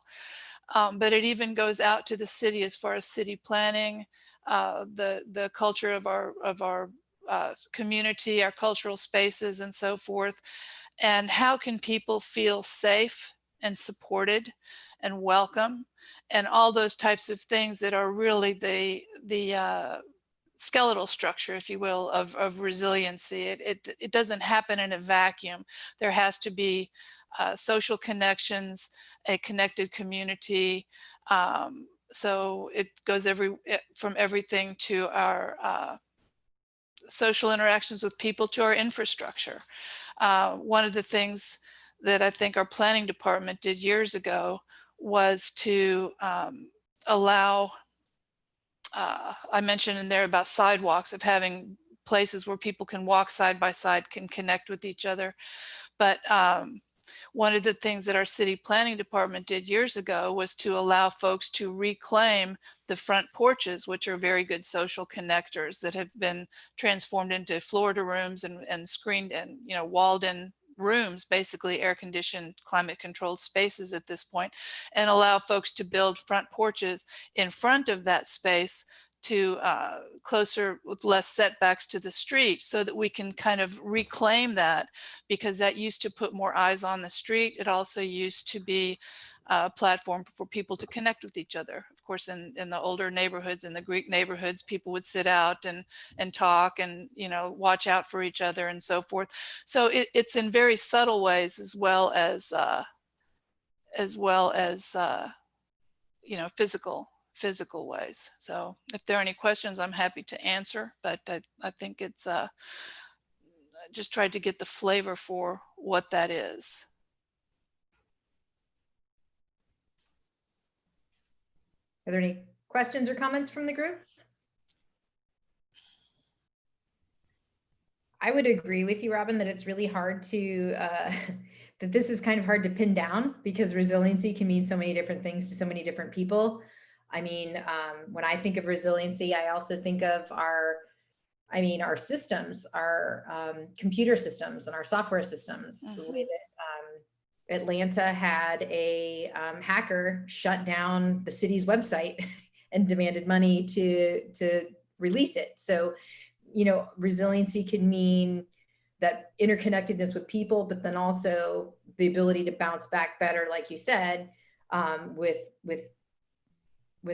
S5: But it even goes out to the city as far as city planning, the culture of our community, our cultural spaces, and so forth. And how can people feel safe and supported and welcome, and all those types of things that are really the skeletal structure, if you will, of resiliency. It doesn't happen in a vacuum. There has to be social connections, a connected community. So it goes from everything to our social interactions with people to our infrastructure. One of the things that I think our planning department did years ago was to allow, I mentioned in there about sidewalks, of having places where people can walk side by side, can connect with each other. But one of the things that our city planning department did years ago was to allow folks to reclaim the front porches, which are very good social connectors that have been transformed into Florida rooms and screened and, walled in rooms, basically air conditioned, climate controlled spaces at this point, and allow folks to build front porches in front of that space to closer, with less setbacks to the street, so that we can kind of reclaim that, because that used to put more eyes on the street. It also used to be a platform for people to connect with each other. Of course, in the older neighborhoods, in the Greek neighborhoods, people would sit out and talk and, watch out for each other and so forth. So it's in very subtle ways, as well as physical physical ways. So if there are any questions, I'm happy to answer, but I think it's I just tried to get the flavor for what that is.
S1: Are there any questions or comments from the group? I would agree with you, Robin, that it's really hard to, that this is kind of hard to pin down because resiliency can mean so many different things to so many different people. I mean, when I think of resiliency, I also think of our systems, our computer systems and our software systems. The way that Atlanta had a hacker shut down the city's website and demanded money to release it. So, you know, resiliency can mean that interconnectedness with people, but then also the ability to bounce back better, like you said, with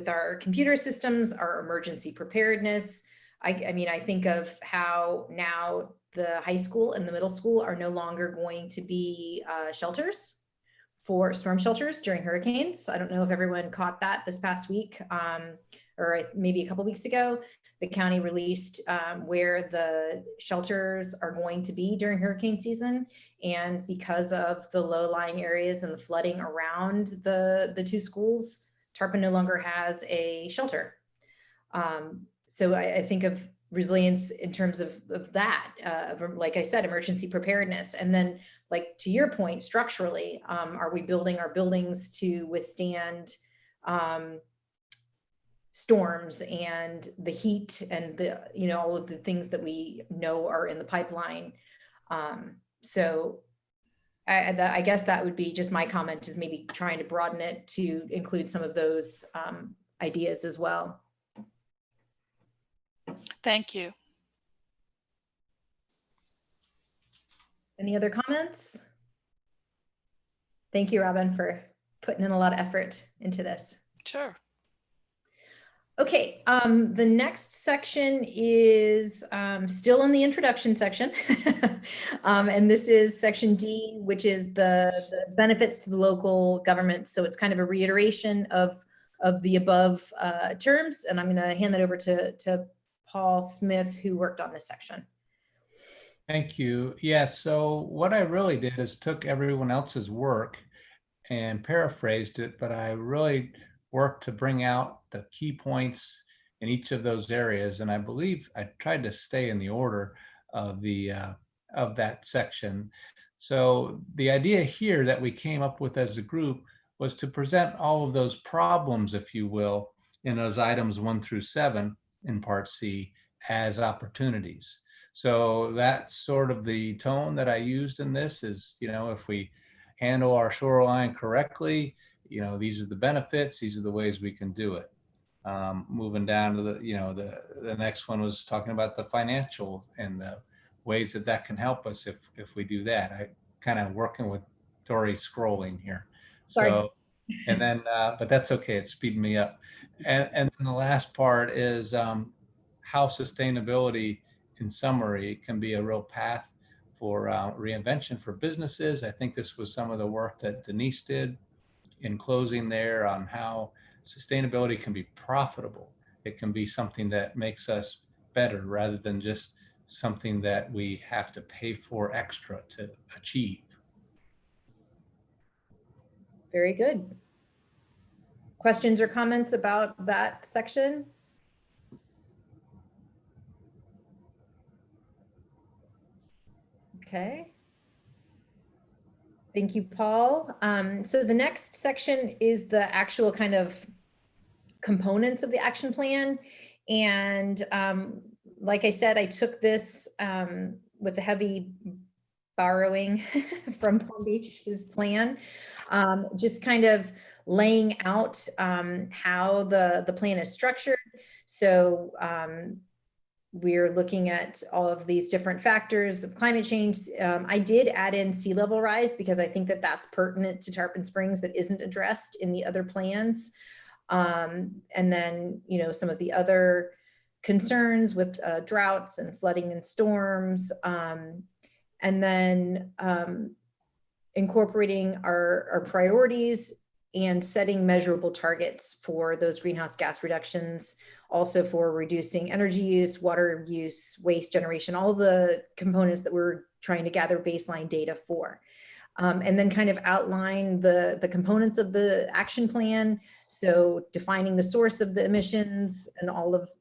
S1: our computer systems, our emergency preparedness. I mean, I think of how now the high school and the middle school are no longer going to be shelters for storm shelters during hurricanes. I don't know if everyone caught that this past week, or maybe a couple weeks ago. The county released where the shelters are going to be during hurricane season. And because of the low-lying areas and the flooding around the two schools, Tarpon no longer has a shelter. So I think of resilience in terms of that, like I said, emergency preparedness. And then, like to your point, structurally, are we building our buildings to withstand storms and the heat and the, you know, all of the things that we know are in the pipeline. So I guess that would be just my comment, is maybe trying to broaden it to include some of those ideas as well.
S5: Thank you.
S1: Any other comments? Thank you, Robin, for putting in a lot of effort into this.
S5: Sure.
S1: Okay, the next section is still in the introduction section. And this is section D, which is the benefits to the local government. So it's kind of a reiteration of the above terms. And I'm going to hand that over to Paul Smith, who worked on this section.
S8: Thank you. Yes, so what I really did is took everyone else's work and paraphrased it, but I really worked to bring out the key points in each of those areas. And I believe I tried to stay in the order of that section. So the idea here that we came up with as a group was to present all of those problems, if you will, in those items 1 through 7 in part C as opportunities. So that's sort of the tone that I used in this is, you know, if we handle our shoreline correctly, you know, these are the benefits, these are the ways we can do it. Moving down to the next one was talking about the financial and the ways that can help us if we do that. I kind of working with Dory scrolling here.
S1: Sorry.
S8: So, and then, but that's okay, it's speeding me up. And then the last part is how sustainability, in summary, can be a real path for reinvention for businesses. I think this was some of the work that Denise did in closing there on how sustainability can be profitable. It can be something that makes us better rather than just something that we have to pay for extra to achieve.
S1: Very good. Questions or comments about that section? Okay. Thank you, Paul. So the next section is the actual kind of components of the action plan. And like I said, I took this with a heavy borrowing from Palm Beach's plan, just kind of laying out how the plan is structured. So we're looking at all of these different factors of climate change. I did add in sea level rise because I think that that's pertinent to Tarpon Springs that isn't addressed in the other plans. And then, you know, some of the other concerns with droughts and flooding and storms. And then incorporating our priorities and setting measurable targets for those greenhouse gas reductions, also for reducing energy use, water use, waste generation, all the components that we're trying to gather baseline data for. And then kind of outline the components of the action plan. So defining the source of the emissions and all of,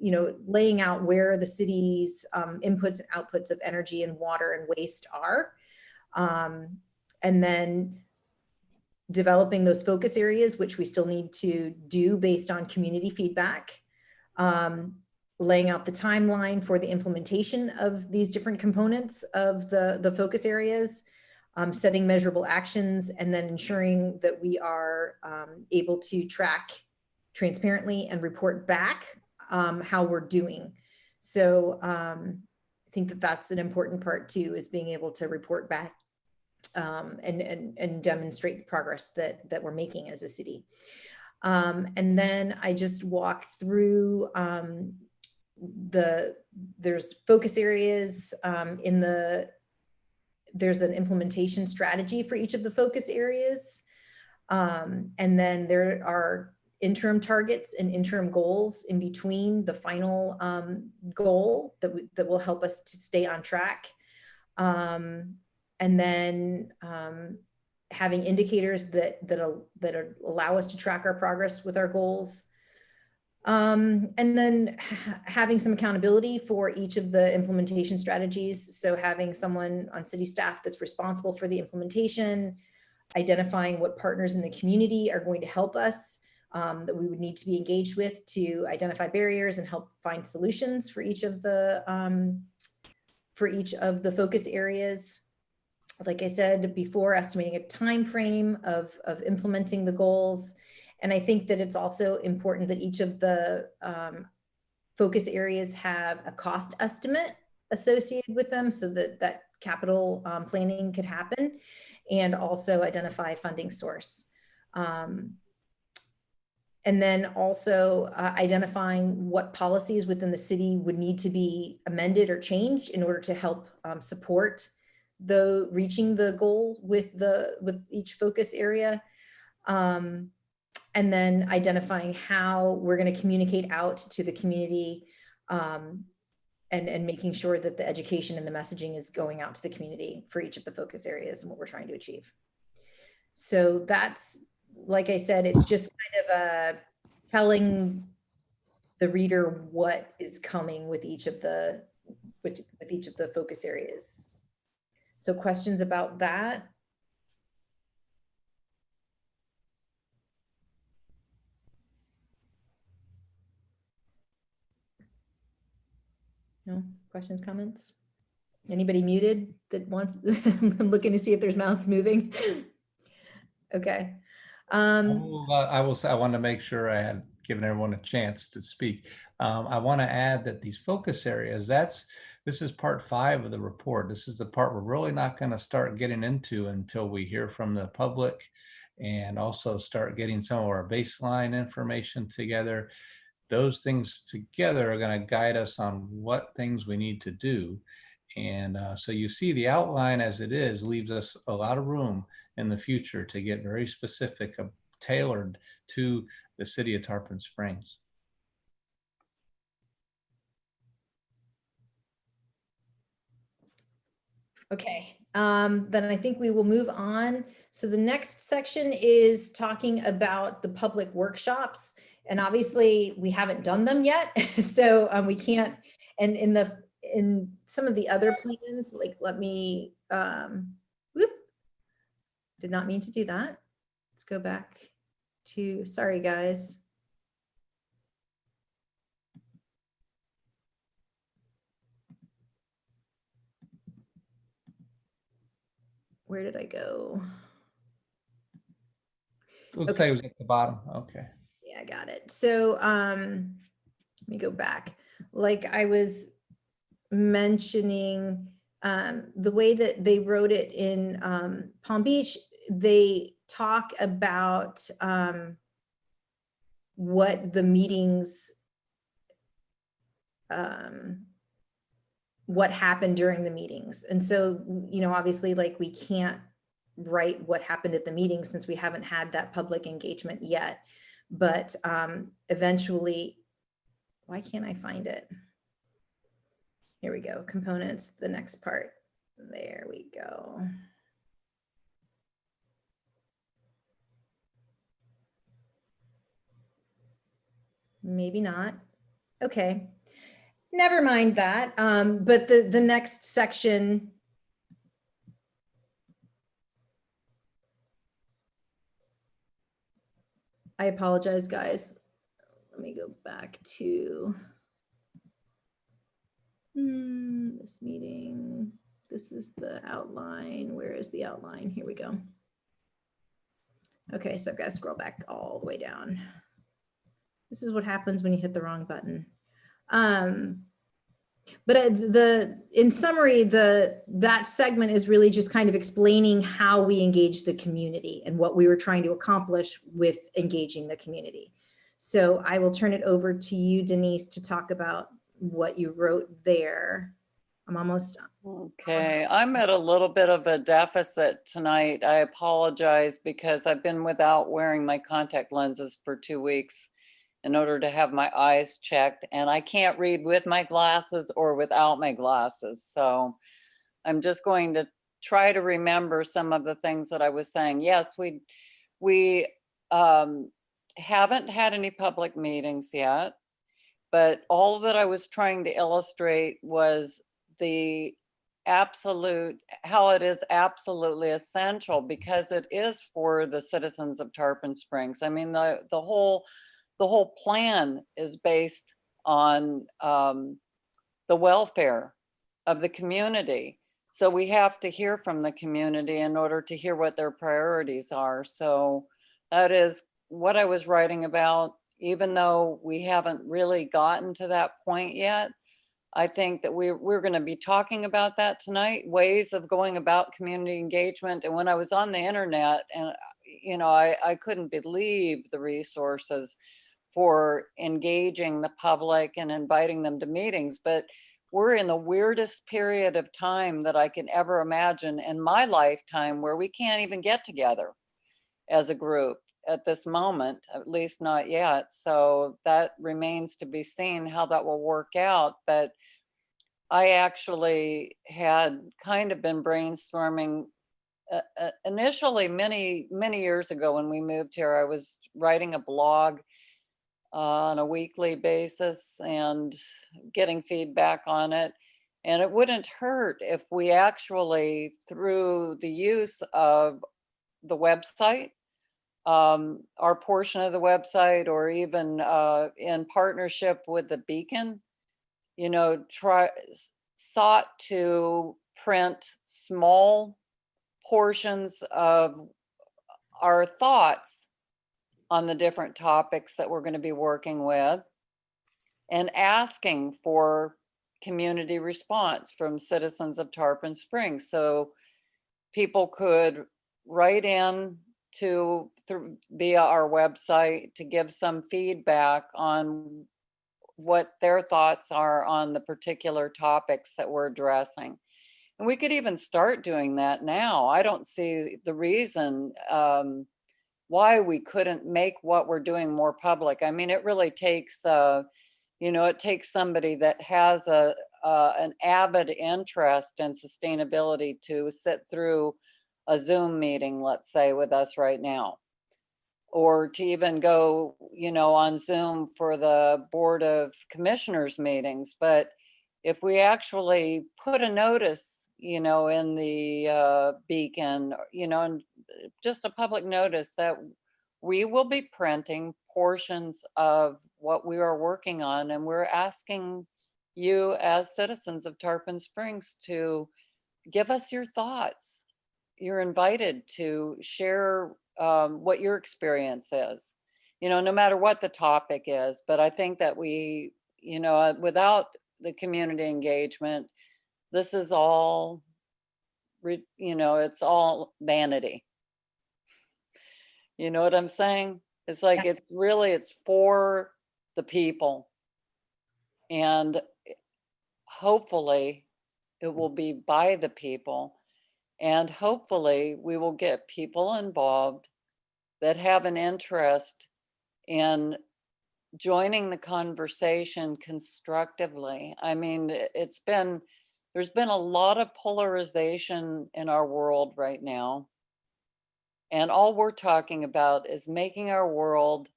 S1: laying out where the city's inputs and outputs of energy and water and waste are. And then developing those focus areas, which we still need to do based on community feedback. Laying out the timeline for the implementation of these different components of the focus areas. Setting measurable actions, and then ensuring that we are able to track transparently and report back how we're doing. So I think that that's an important part too, is being able to report back and demonstrate the progress that we're making as a city. And then I just walk through there's focus areas there's an implementation strategy for each of the focus areas. And then there are interim targets and interim goals in between the final goal that will help us to stay on track. And then having indicators that allow us to track our progress with our goals. And then having some accountability for each of the implementation strategies. So having someone on city staff that's responsible for the implementation, identifying what partners in the community are going to help us, that we would need to be engaged with to identify barriers and help find solutions for each of the focus areas. Like I said before, estimating a time frame of implementing the goals. And I think that it's also important that each of the focus areas have a cost estimate associated with them, so that capital planning could happen, and also identify funding source. And then also identifying what policies within the city would need to be amended or changed in order to help support reaching the goal with each focus area. And then identifying how we're going to communicate out to the community, and making sure that the education and the messaging is going out to the community for each of the focus areas and what we're trying to achieve. So that's, like I said, it's just kind of telling the reader what is coming with each of the focus areas. So questions about that? No questions, comments? Anybody muted that wants? I'm looking to see if there's mouths moving. Okay.
S8: I want to make sure I had given everyone a chance to speak. I want to add that these focus areas, this is part 5 of the report. This is the part we're really not going to start getting into until we hear from the public, and also start getting some of our baseline information together. Those things together are going to guide us on what things we need to do. And so you see the outline as it is leaves us a lot of room in the future to get very specific, tailored to the city of Tarpon Springs.
S1: Okay, then I think we will move on. So the next section is talking about the public workshops. And obviously we haven't done them yet. So we can't, and in some of the other plans, like let me, whoop, did not mean to do that. Let's go back to, sorry guys. Where did I go?
S8: Looks like it was at the bottom. Okay.
S1: Yeah, I got it. So let me go back. Like I was mentioning, the way that they wrote it in Palm Beach, they talk about what the meetings, what happened during the meetings. And so, obviously, like we can't write what happened at the meeting since we haven't had that public engagement yet. But eventually, why can't I find it? Here we go, components, the next part. There we go. Maybe not. Okay, never mind that. But the next section, I apologize, guys. Let me go back to this meeting. This is the outline. Where is the outline? Here we go. Okay, so I've got to scroll back all the way down. This is what happens when you hit the wrong button. But in summary, that segment is really just kind of explaining how we engage the community and what we were trying to accomplish with engaging the community. So I will turn it over to you, Denise, to talk about what you wrote there. I'm almost done.
S3: Okay, I'm at a little bit of a deficit tonight. I apologize because I've been without wearing my contact lenses for 2 weeks in order to have my eyes checked, and I can't read with my glasses or without my glasses. So I'm just going to try to remember some of the things that I was saying. Yes, we haven't had any public meetings yet, but all that I was trying to illustrate was the how it is absolutely essential, because it is for the citizens of Tarpon Springs. I mean, the whole plan is based on the welfare of the community. So we have to hear from the community in order to hear what their priorities are. So that is what I was writing about. Even though we haven't really gotten to that point yet, I think that we're going to be talking about that tonight, ways of going about community engagement. And when I was on the internet, and you know, I couldn't believe the resources for engaging the public and inviting them to meetings. But we're in the weirdest period of time that I can ever imagine in my lifetime, where we can't even get together as a group at this moment, at least not yet. So that remains to be seen how that will work out. But I actually had kind of been brainstorming initially many years ago when we moved here. I was writing a blog on a weekly basis and getting feedback on it. And it wouldn't hurt if we actually, through the use of the website, our portion of the website, or even in partnership with the Beacon, you know, sought to print small portions of our thoughts on the different topics that we're going to be working with, and asking for community response from citizens of Tarpon Springs. So people could write in via our website to give some feedback on what their thoughts are on the particular topics that we're addressing. And we could even start doing that now. I don't see the reason why we couldn't make what we're doing more public. I mean, it really takes, you know, it takes somebody that has an avid interest in sustainability to sit through a Zoom meeting, let's say, with us right now, or to even go, you know, on Zoom for the Board of Commissioners meetings. But if we actually put a notice, you know, in the Beacon, you know, and just a public notice that we will be printing portions of what we are working on, and we're asking you as citizens of Tarpon Springs to give us your thoughts. You're invited to share what your experience is, you know, no matter what the topic is. But I think that we, you know, without the community engagement, this is all, you know, it's all vanity. You know what I'm saying? It's like,
S1: Yeah.
S3: it's for the people. And hopefully it will be by the people. And hopefully we will get people involved that have an interest in joining the conversation constructively. I mean, there's been a lot of polarization in our world right now. And all we're talking about is making our world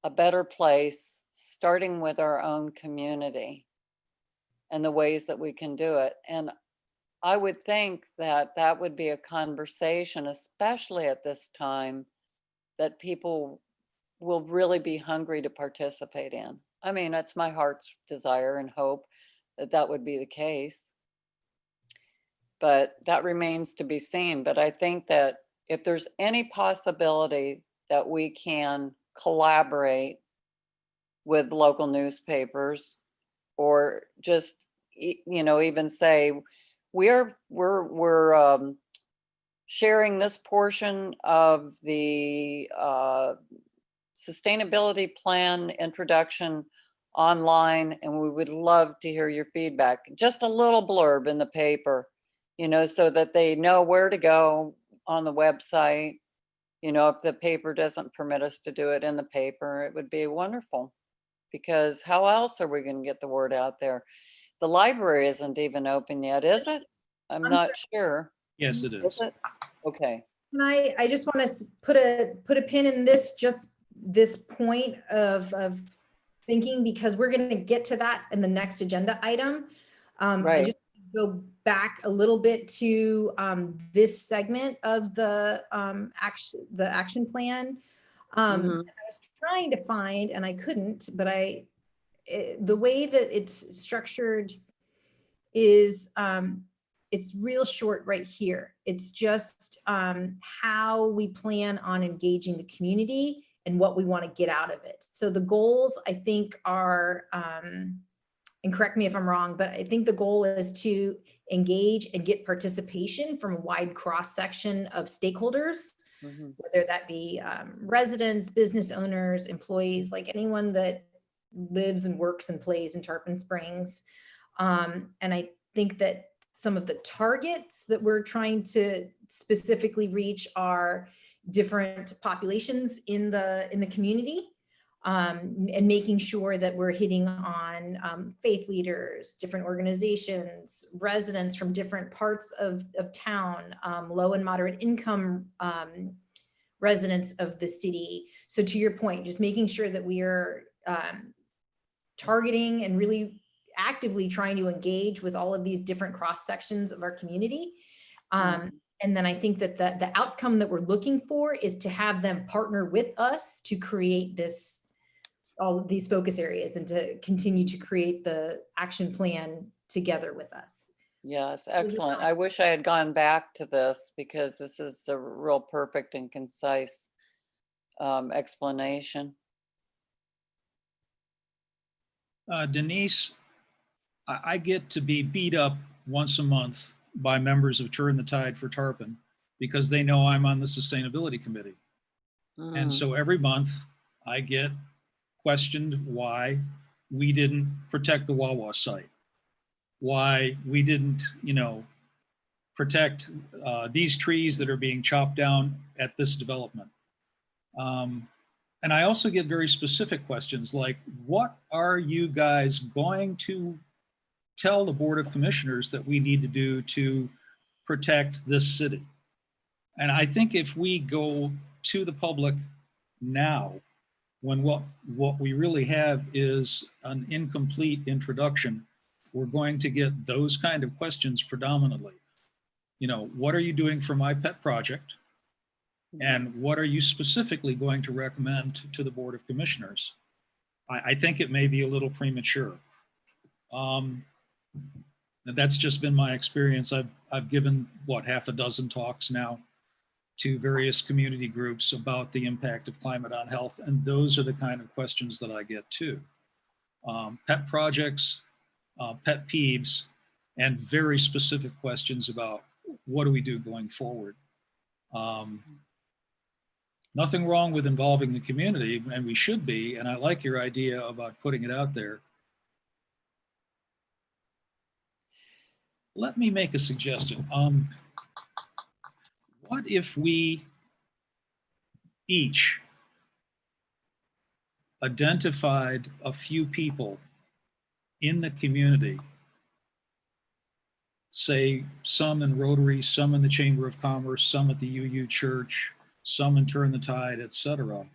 S3: a better place, starting with our own community and the ways that we can do it. And I would think that that would be a conversation, especially at this time, that people will really be hungry to participate in. I mean, that's my heart's desire and hope that that would be the case. But that remains to be seen. But I think that if there's any possibility that we can collaborate with local newspapers, or just, you know, even say, we're sharing this portion of the sustainability plan introduction online, and we would love to hear your feedback. Just a little blurb in the paper, you know, so that they know where to go on the website. You know, if the paper doesn't permit us to do it in the paper, it would be wonderful, because how else are we going to get the word out there? The library isn't even open yet, is it? I'm not sure.
S7: Yes, it is.
S3: Is it? Okay.
S1: And I just want to put a pin in this, just this point of thinking, because we're going to get to that in the next agenda item. I
S3: Right.
S1: just go back a little bit to this segment of the action plan.
S3: Mhm.
S1: I was trying to find, and I couldn't, but the way that it's structured is it's real short right here. It's just how we plan on engaging the community and what we want to get out of it. So the goals, I think, are, and correct me if I'm wrong, but I think the goal is to engage and get participation from a wide cross section of stakeholders,
S3: Mhm.
S1: whether that be residents, business owners, employees, like anyone that lives and works and plays in Tarpon Springs. And I think that some of the targets that we're trying to specifically reach are different populations in the community, and making sure that we're hitting on faith leaders, different organizations, residents from different parts of town, low and moderate income residents of the city. So to your point, just making sure that we are targeting and really actively trying to engage with all of these different cross sections of our community. And then I think that the outcome that we're looking for is to have them partner with us to create all of these focus areas and to continue to create the action plan together with us.
S3: Yes, excellent. I wish I had gone back to this, because this is a real perfect and concise explanation.
S7: Denise, I get to be beat up once a month by members of Turn the Tide for Tarpon because they know I'm on the sustainability committee. And so every month I get questioned why we didn't protect the Wawa site, why we didn't, protect these trees that are being chopped down at this development. And I also get very specific questions like, what are you guys going to tell the Board of Commissioners that we need to do to protect this city? And I think if we go to the public now, when what we really have is an incomplete introduction, we're going to get those kind of questions predominantly. What are you doing for my pet project? And what are you specifically going to recommend to the Board of Commissioners? I think it may be a little premature. That's just been my experience. I've given, half a dozen talks now to various community groups about the impact of climate on health. And those are the kind of questions that I get too. Pet projects, pet peeves, and very specific questions about what do we do going forward. Nothing wrong with involving the community, and we should be, and I like your idea about putting it out there. Let me make a suggestion. What if we each identified a few people in the community, say some in Rotary, some in the Chamber of Commerce, some at the UU Church, some in Turn the Tide, etc.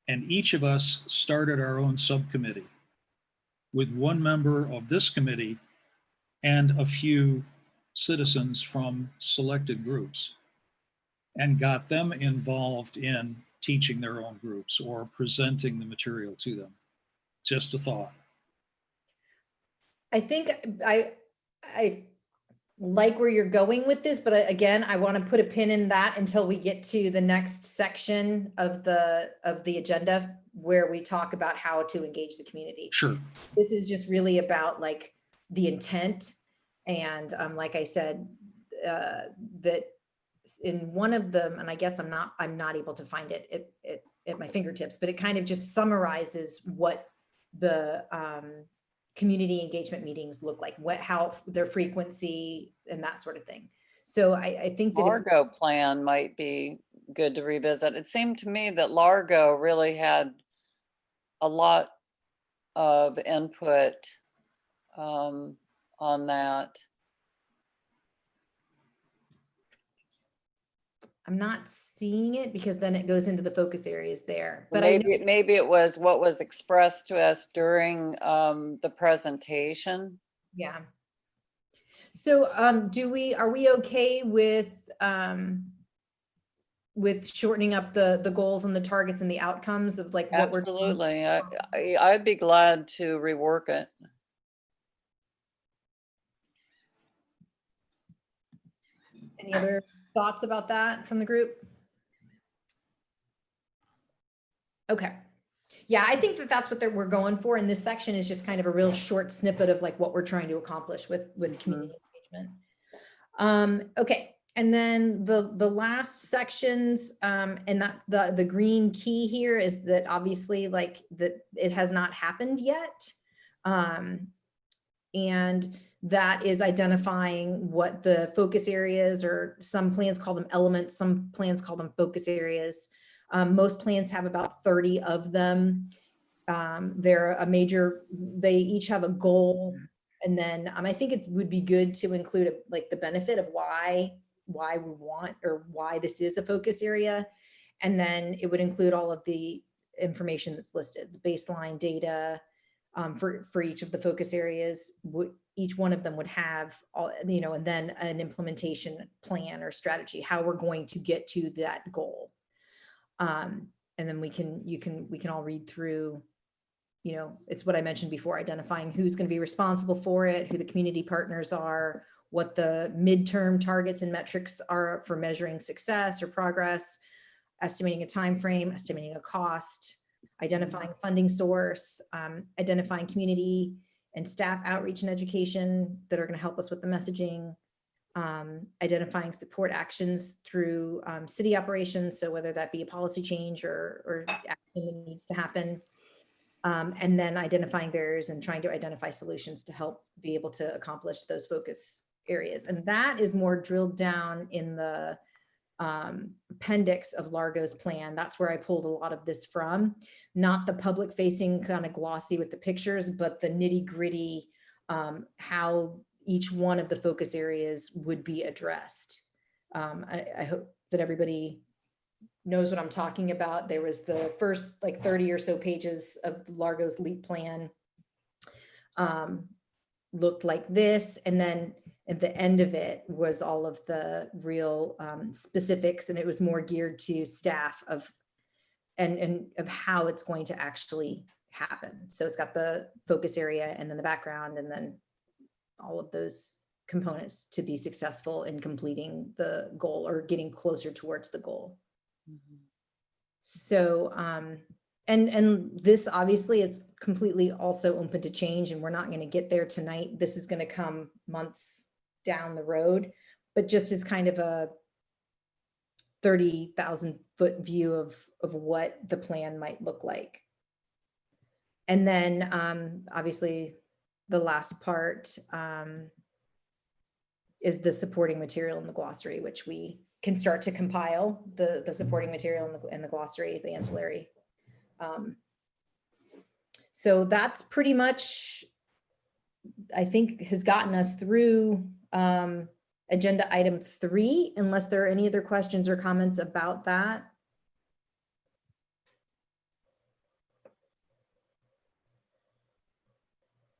S7: And each of us started our own subcommittee with one member of this committee and a few citizens from selected groups, and got them involved in teaching their own groups or presenting the material to them. Just a thought.
S1: I think I like where you're going with this, but again, I want to put a pin in that until we get to the next section of the agenda where we talk about how to engage the community.
S7: Sure.
S1: This is just really about like the intent. And like I said, that in one of them, and I guess I'm not able to find it at my fingertips, but it kind of just summarizes what the community engagement meetings look like, how their frequency and that sort of thing. So I think that
S3: Largo plan might be good to revisit. It seemed to me that Largo really had a lot of input on that.
S1: I'm not seeing it because then it goes into the focus areas there. But
S3: Maybe it was what was expressed to us during the presentation.
S1: yeah. So are we okay with shortening up the goals and the targets and the outcomes of like what we're doing?
S3: Absolutely. I'd be glad to rework it.
S1: Any other thoughts about that from the group? Okay. Yeah, I think that that's what we're going for. And this section is just kind of a real short snippet of like what we're trying to accomplish with community engagement. Okay. And then the last sections, and that the green key here is that obviously like that it has not happened yet. And that is identifying what the focus areas, or some plans call them elements, some plans call them focus areas. Most plans have about 30 of them. They're they each have a goal. And then I think it would be good to include like the benefit of why we want, or why this is a focus area. And then it would include all of the information that's listed, the baseline data for each of the focus areas. Each one of them would have all, and then an implementation plan or strategy, how we're going to get to that goal. And then we can all read through, it's what I mentioned before, identifying who's going to be responsible for it, who the community partners are, what the midterm targets and metrics are for measuring success or progress, estimating a time frame, estimating a cost, identifying funding source, identifying community and staff outreach and education that are going to help us with the messaging, identifying support actions through city operations. So whether that be a policy change or action that needs to happen, and then identifying barriers and trying to identify solutions to help be able to accomplish those focus areas. And that is more drilled down in the appendix of Largo's plan. That's where I pulled a lot of this from, not the public facing kind of glossy with the pictures, but the nitty gritty, how each one of the focus areas would be addressed. I hope that everybody knows what I'm talking about. There was the first like 30 or so pages of Largo's LEAP plan looked like this. And then at the end of it was all of the real specifics, and it was more geared to staff of how it's going to actually happen. So it's got the focus area and then the background and then all of those components to be successful in completing the goal or getting closer towards the goal. Mm-hmm. So, and this obviously is completely also open to change, and we're not going to get there tonight. This is going to come months down the road, but just as kind of a 30,000 foot view of what the plan might look like. And then obviously the last part is the supporting material in the glossary, which we can start to compile the supporting material and the glossary, the ancillary. So that's pretty much, I think, has gotten us through agenda item 3, unless there are any other questions or comments about that.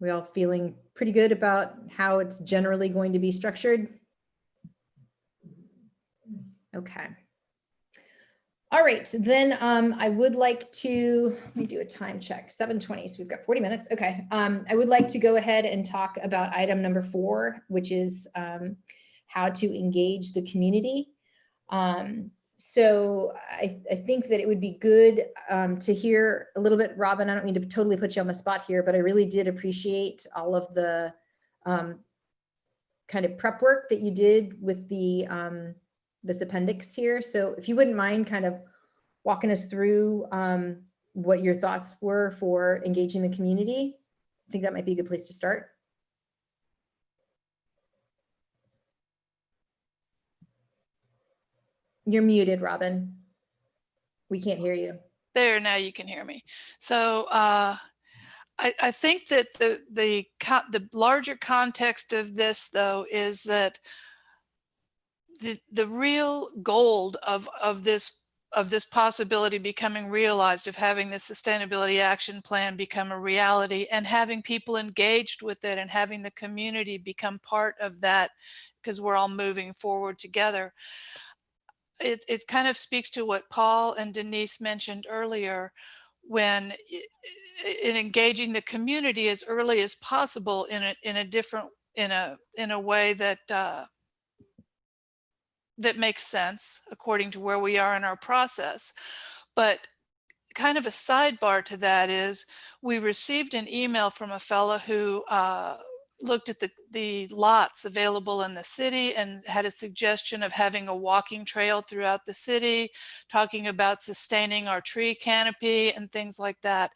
S1: We all feeling pretty good about how it's generally going to be structured? Okay. All right, then I would like to, let me do a time check, 7:20, so we've got 40 minutes. Okay, I would like to go ahead and talk about item number 4, which is how to engage the community. So I think that it would be good to hear a little bit, Robin, I don't mean to totally put you on the spot here, but I really did appreciate all of the kind of prep work that you did with the this appendix here. So if you wouldn't mind kind of walking us through what your thoughts were for engaging the community, I think that might be a good place to start. You're muted, Robin. We can't hear you.
S5: There, now you can hear me. So I think that the larger context of this, though, is that the real gold of this possibility becoming realized, of having the sustainability action plan become a reality and having people engaged with it and having the community become part of that, because we're all moving forward together. It kind of speaks to what Paul and Denise mentioned earlier, when in engaging the community as early as possible in a way that that makes sense according to where we are in our process. But kind of a sidebar to that is, we received an email from a fellow who looked at the lots available in the city and had a suggestion of having a walking trail throughout the city, talking about sustaining our tree canopy and things like that.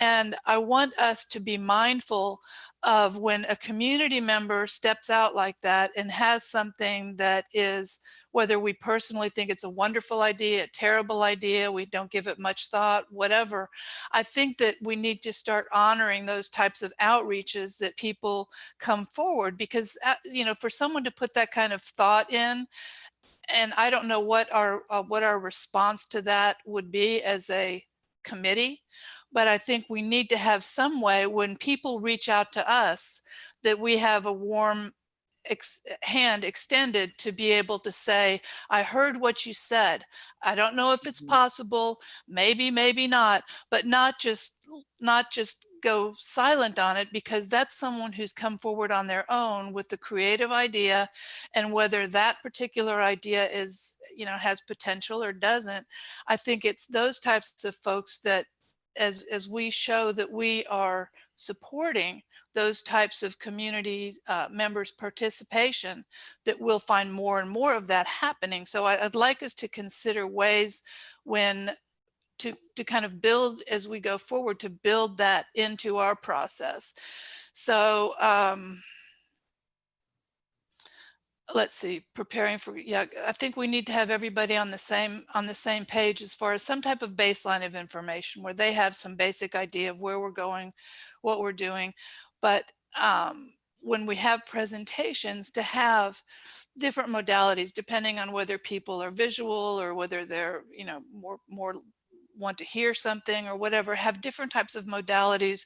S5: And I want us to be mindful of when a community member steps out like that and has something that is, whether we personally think it's a wonderful idea, a terrible idea, we don't give it much thought, whatever. I think that we need to start honoring those types of outreaches that people come forward, because, you know, for someone to put that kind of thought in, and I don't know what our response to that would be as a committee, but I think we need to have some way when people reach out to us that we have a warm hand extended to be able to say, I heard what you said. I don't know if it's possible, maybe, maybe not, but not just go silent on it, because that's someone who's come forward on their own with the creative idea, and whether that particular idea is, you know, has potential or doesn't. I think it's those types of folks that, as we show that we are supporting those types of community members' participation, that we'll find more and more of that happening. So I'd like us to consider ways when to kind of build, as we go forward, to build that into our process. So let's see, preparing for, yeah, I think we need to have everybody on the same page as far as some type of baseline of information where they have some basic idea of where we're going, what we're doing. But when we have presentations, to have different modalities depending on whether people are visual or whether they're, you know, more want to hear something or whatever, have different types of modalities,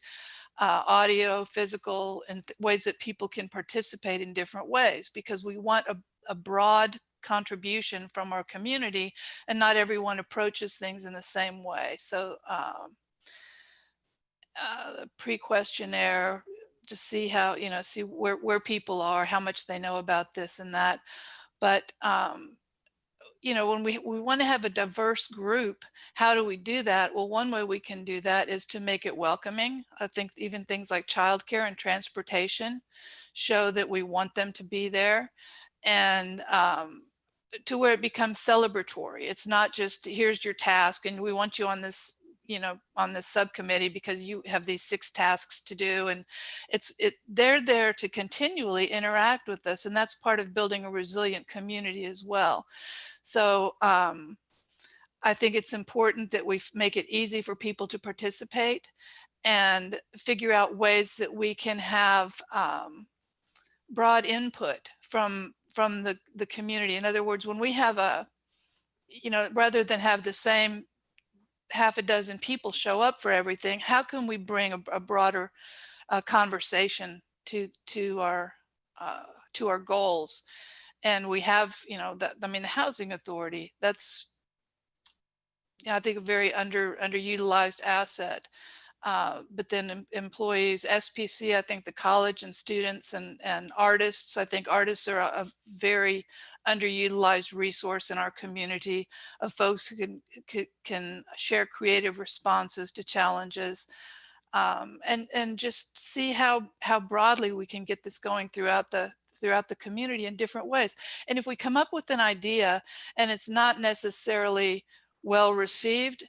S5: audio, physical, and ways that people can participate in different ways, because we want a broad contribution from our community, and not everyone approaches things in the same way. So the pre-questionnaire, to see how, you know, see where people are, how much they know about this and that. But you know, when we want to have a diverse group, how do we do that? Well, one way we can do that is to make it welcoming. I think even things like childcare and transportation show that we want them to be there, and to where it becomes celebratory. It's not just, here's your task and we want you on this, on this subcommittee because you have these 6 tasks to do, and they're there to continually interact with us, and that's part of building a resilient community as well. So I think it's important that we make it easy for people to participate and figure out ways that we can have broad input from the community. In other words, when we have rather than have the same half a dozen people show up for everything, how can we bring a broader conversation to our goals? And we have, the housing authority, that's, I think, a very underutilized asset. But then employees, SPC, I think the college and students and artists, I think artists are a very underutilized resource in our community of folks who can share creative responses to challenges, and just see how broadly we can get this going throughout the community in different ways. And if we come up with an idea and it's not necessarily well received,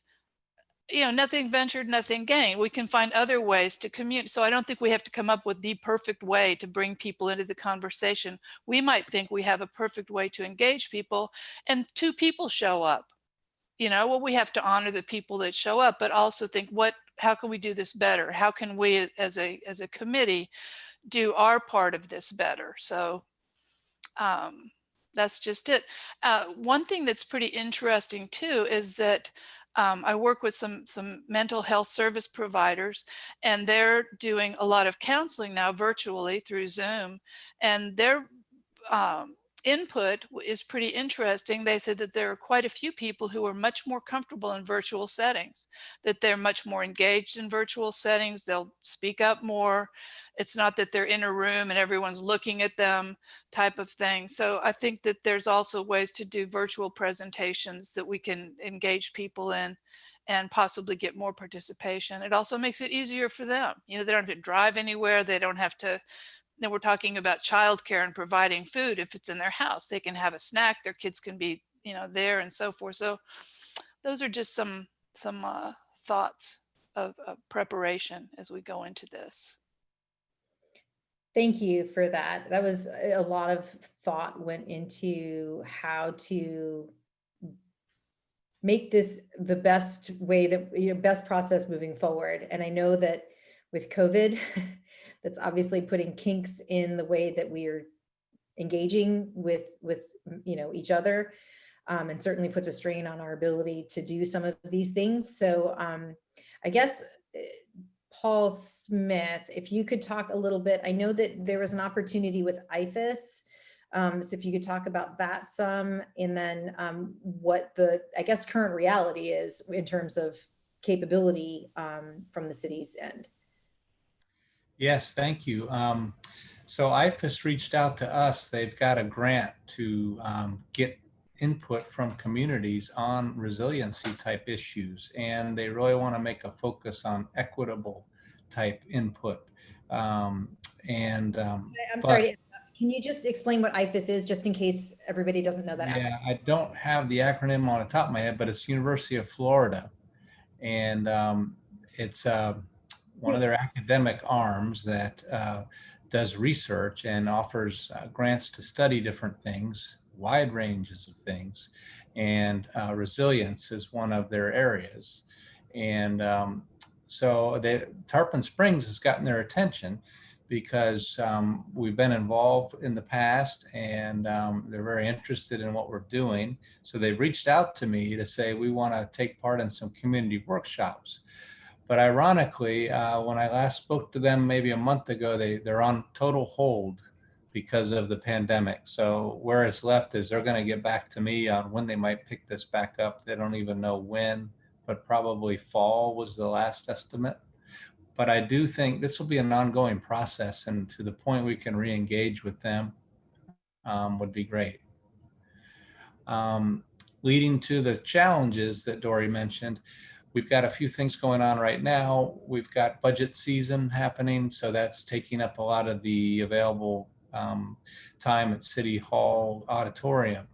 S5: nothing ventured, nothing gained. We can find other ways to communicate. So I don't think we have to come up with the perfect way to bring people into the conversation. We might think we have a perfect way to engage people, and 2 people show up. Well, we have to honor the people that show up, but also think, how can we do this better? How can we as a committee do our part of this better? So that's just it. One thing that's pretty interesting too is that I work with some mental health service providers, and they're doing a lot of counseling now virtually through Zoom, and their input is pretty interesting. They said that there are quite a few people who are much more comfortable in virtual settings, that they're much more engaged in virtual settings. They'll speak up more. It's not that they're in a room and everyone's looking at them type of thing. So I think that there's also ways to do virtual presentations that we can engage people in and possibly get more participation. It also makes it easier for them. They don't have to drive anywhere. They don't have to. Then we're talking about childcare and providing food. If it's in their house, they can have a snack. Their kids can be, there and so forth. So those are just some thoughts of preparation as we go into this.
S1: Thank you for that. That was a lot of thought went into how to make this the best way that, best process moving forward. And I know that with COVID, that's obviously putting kinks in the way that we are engaging with each other, and certainly puts a strain on our ability to do some of these things. So I guess, Paul Smith, if you could talk a little bit, I know that there was an opportunity with IFAS. So if you could talk about that some, and then what the, I guess, current reality is in terms of capability from the city's end.
S8: Yes, thank you. So IFAS reached out to us. They've got a grant to get input from communities on resiliency type issues, and they really want to make a focus on equitable type input.
S1: I'm sorry to interrupt. Can you just explain what IFAS is, just in case everybody doesn't know that?
S8: Yeah, I don't have the acronym on the top of my head, but it's University of Florida, and it's one of their academic arms that does research and offers grants to study different things, wide ranges of things, and resilience is one of their areas. And so Tarpon Springs has gotten their attention because we've been involved in the past, and they're very interested in what we're doing. So they reached out to me to say, we want to take part in some community workshops. But ironically, when I last spoke to them maybe a month ago, they're on total hold because of the pandemic. So where it's left is they're going to get back to me on when they might pick this back up. They don't even know when, but probably fall was the last estimate. But I do think this will be an ongoing process, and to the point we can re-engage with them would be great. Leading to the challenges that Dory mentioned, we've got a few things going on right now. We've got budget season happening, so that's taking up a lot of the available time at City Hall auditorium.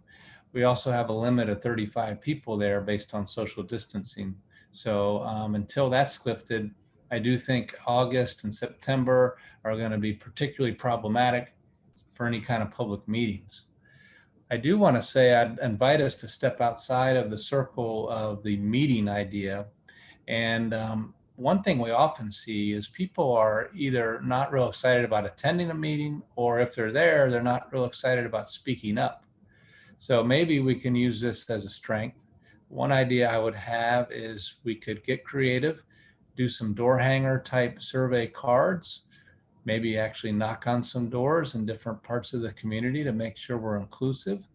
S8: We also have a limit of 35 people there based on social distancing. So until that's lifted, I do think August and September are going to be particularly problematic for any kind of public meetings. I do want to say I'd invite us to step outside of the circle of the meeting idea. And one thing we often see is people are either not real excited about attending a meeting, or if they're there, they're not real excited about speaking up. So maybe we can use this as a strength. One idea I would have is we could get creative, do some door hanger type survey cards, maybe actually knock on some doors in different parts of the community to make sure we're inclusive.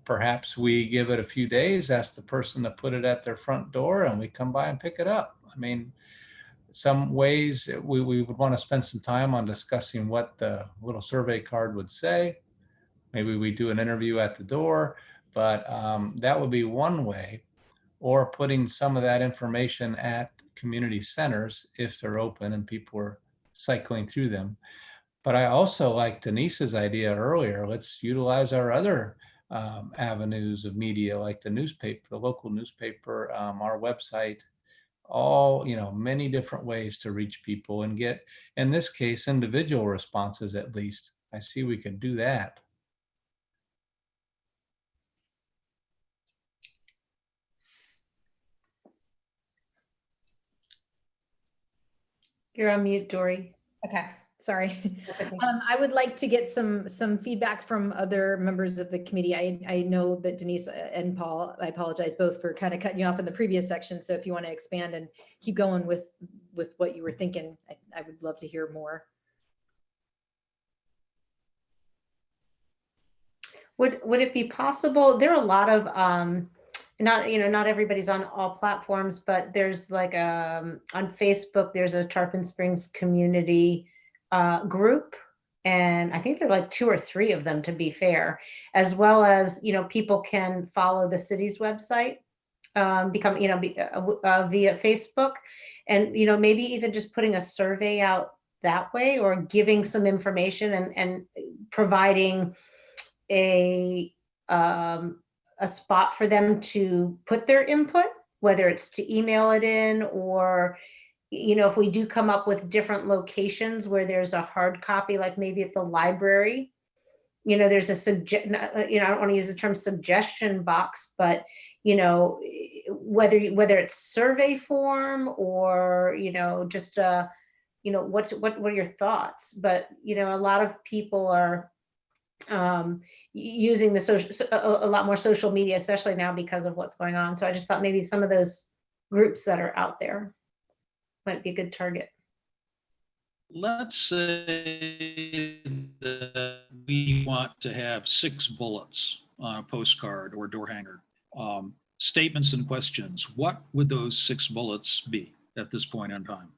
S8: Perhaps we give it a few days, ask the person to put it at their front door, and we come by and pick it up. I mean, some ways we would want to spend some time on discussing what the little survey card would say. Maybe we do an interview at the door, but that would be one way. Or putting some of that information at community centers if they're open and people are cycling through them. But I also like Denise's idea earlier. Let's utilize our other avenues of media, like the newspaper, the local newspaper, our website, all, many different ways to reach people and get, in this case, individual responses at least. I see we could do that.
S4: You're on mute, Dory.
S1: Okay, sorry.
S4: That's okay.
S1: I would like to get some feedback from other members of the committee. I know that Denise and Paul, I apologize both for kind of cutting you off in the previous section. So if you want to expand and keep going with what you were thinking, I would love to hear more.
S4: Would it be possible? There are a lot of not everybody's on all platforms, but there's like on Facebook, there's a Tarpon Springs community group, and I think there are like 2 or 3 of them, to be fair, as well as people can follow the city's website, become via Facebook, and maybe even just putting a survey out that way, or giving some information and providing a spot for them to put their input, whether it's to email it in, or if we do come up with different locations where there's a hard copy, like maybe at the library, there's a I don't want to use the term suggestion box, but whether it's survey form or just what are your thoughts? But a lot of people are using a lot more social media, especially now because of what's going on. So I just thought maybe some of those groups that are out there might be a good target.
S7: Let's say that we want to have 6 bullets on a postcard or door hanger, statements and questions. What would those 6 bullets be at this point in time?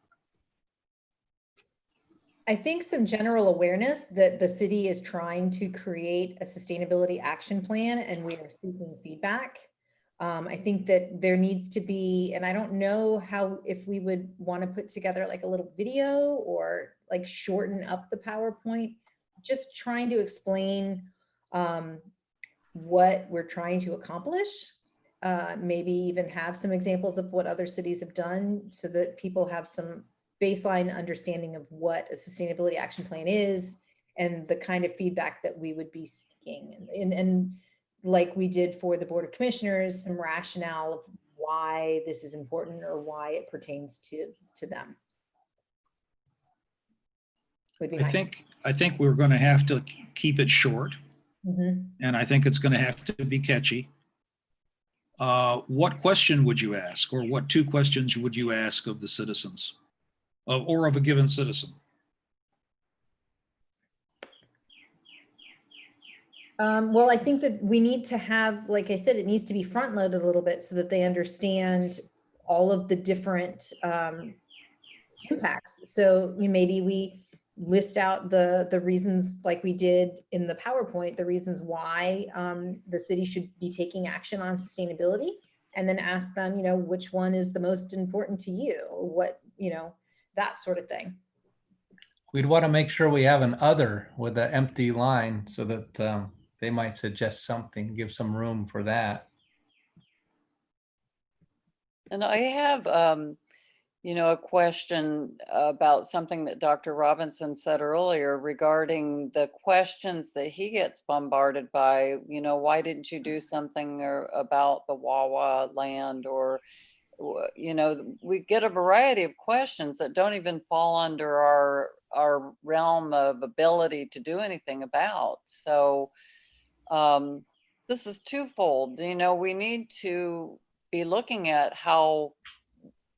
S1: I think some general awareness that the city is trying to create a sustainability action plan and we are seeking feedback. I think that there needs to be, and I don't know if we would want to put together like a little video or like shorten up the PowerPoint, just trying to explain what we're trying to accomplish. Maybe even have some examples of what other cities have done so that people have some baseline understanding of what a sustainability action plan is and the kind of feedback that we would be seeking. And like we did for the Board of Commissioners, some rationale of why this is important or why it pertains to them. Would be
S7: I think we're going to have to keep it short, and I think it's going to have to be catchy. What question would you ask, or what 2 questions would you ask of the citizens? Or of a given citizen?
S1: Well, I think that we need to have, like I said, it needs to be front loaded a little bit so that they understand all of the different impacts. So maybe we list out the reasons, like we did in the PowerPoint, the reasons why the city should be taking action on sustainability, and then ask them, which one is the most important to you, or what, that sort of thing.
S8: We'd want to make sure we have an other with an empty line so that they might suggest something, give some room for that.
S3: And I have, a question about something that Dr. Robinson said earlier regarding the questions that he gets bombarded by, why didn't you do something about the Wawa land? Or, we get a variety of questions that don't even fall under our realm of ability to do anything about. So this is twofold. We need to be looking at how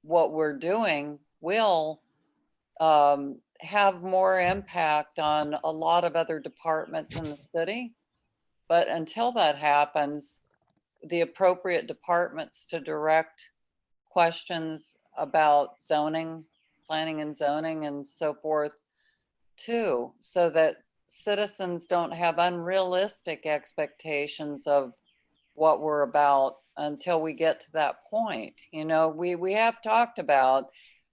S3: what we're doing will have more impact on a lot of other departments in the city. But until that happens, the appropriate departments to direct questions about zoning, planning and zoning and so forth too, so that citizens don't have unrealistic expectations of what we're about until we get to that point. We have talked about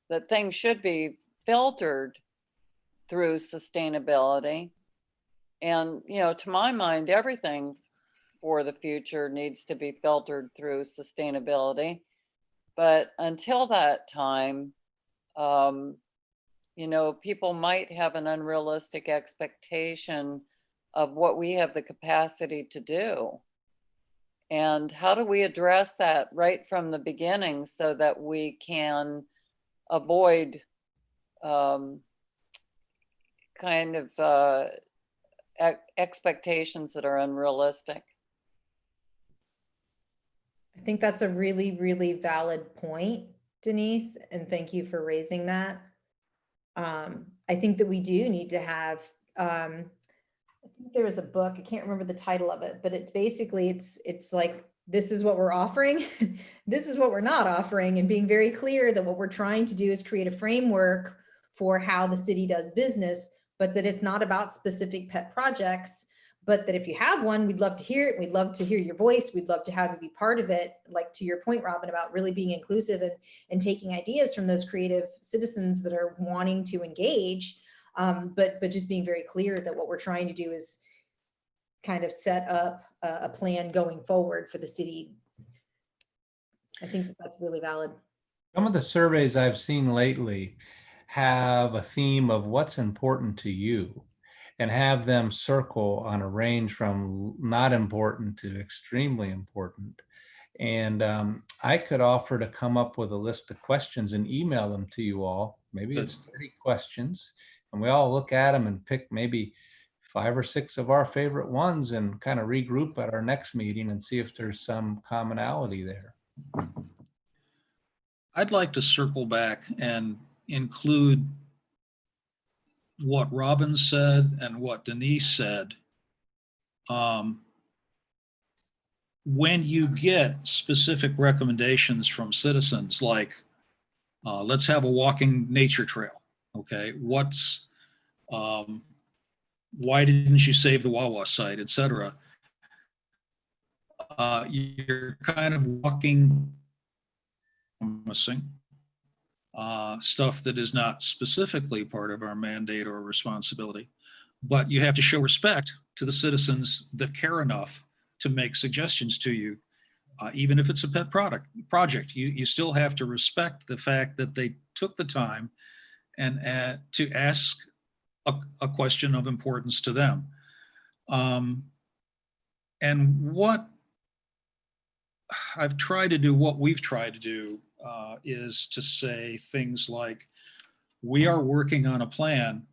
S3: that things should be filtered through sustainability. And, to my mind, everything for the future needs to be filtered through sustainability. But until that time, people might have an unrealistic expectation of what we have the capacity to do. And how do we address that right from the beginning so that we can avoid expectations that are unrealistic?
S1: I think that's a really, really valid point, Denise, and thank you for raising that. I think that we do need to have, I think there was a book, I can't remember the title of it, but it's basically, it's like, this is what we're offering, this is what we're not offering, and being very clear that what we're trying to do is create a framework for how the city does business, but that it's not about specific pet projects, but that if you have one, we'd love to hear it. We'd love to hear your voice. We'd love to have you be part of it. Like to your point, Robin, about really being inclusive and taking ideas from those creative citizens that are wanting to engage. But just being very clear that what we're trying to do is kind of set up a plan going forward for the city. I think that's really valid.
S8: Some of the surveys I've seen lately have a theme of what's important to you, and have them circle on a range from not important to extremely important. And I could offer to come up with a list of questions and email them to you all. Maybe it's 30 questions, and we all look at them and pick maybe 5 or 6 of our favorite ones and kind of regroup at our next meeting and see if there's some commonality there.
S7: I'd like to circle back and include what Robin said and what Denise said. When you get specific recommendations from citizens, like let's have a walking nature trail, okay? Why didn't you save the Wawa site, etc. You're kind of walking, missing stuff that is not specifically part of our mandate or responsibility, but you have to show respect to the citizens that care enough to make suggestions to you. Even if it's a pet project, you still have to respect the fact that they took the time and to ask a question of importance to them. And what I've tried to do, what we've tried to do, is to say things like, we are working on a plan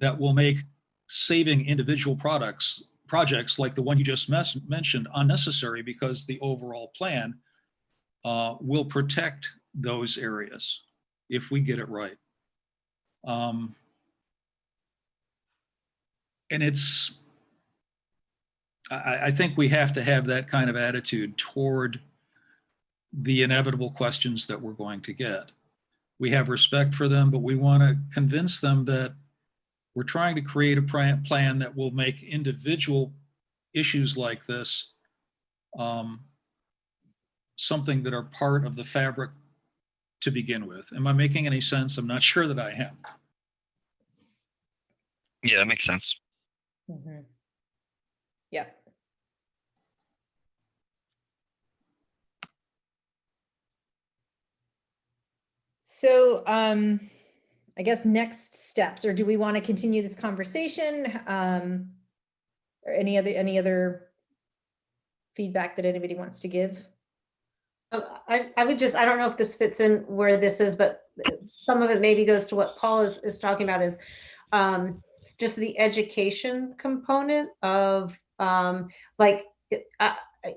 S7: that will make saving individual projects like the one you just mentioned unnecessary, because the overall plan will protect those areas if we get it right. And I think we have to have that kind of attitude toward the inevitable questions that we're going to get. We have respect for them, but we want to convince them that we're trying to create a plan that will make individual issues like this something that are part of the fabric to begin with. Am I making any sense? I'm not sure that I am.
S6: Yeah, that makes sense.
S1: Mm-hmm. Yeah. So, I guess next steps, or do we want to continue this conversation? Or any other feedback that anybody wants to give?
S4: I would just, I don't know if this fits in where this is, but some of it maybe goes to what Paul is talking about is just the education component of like,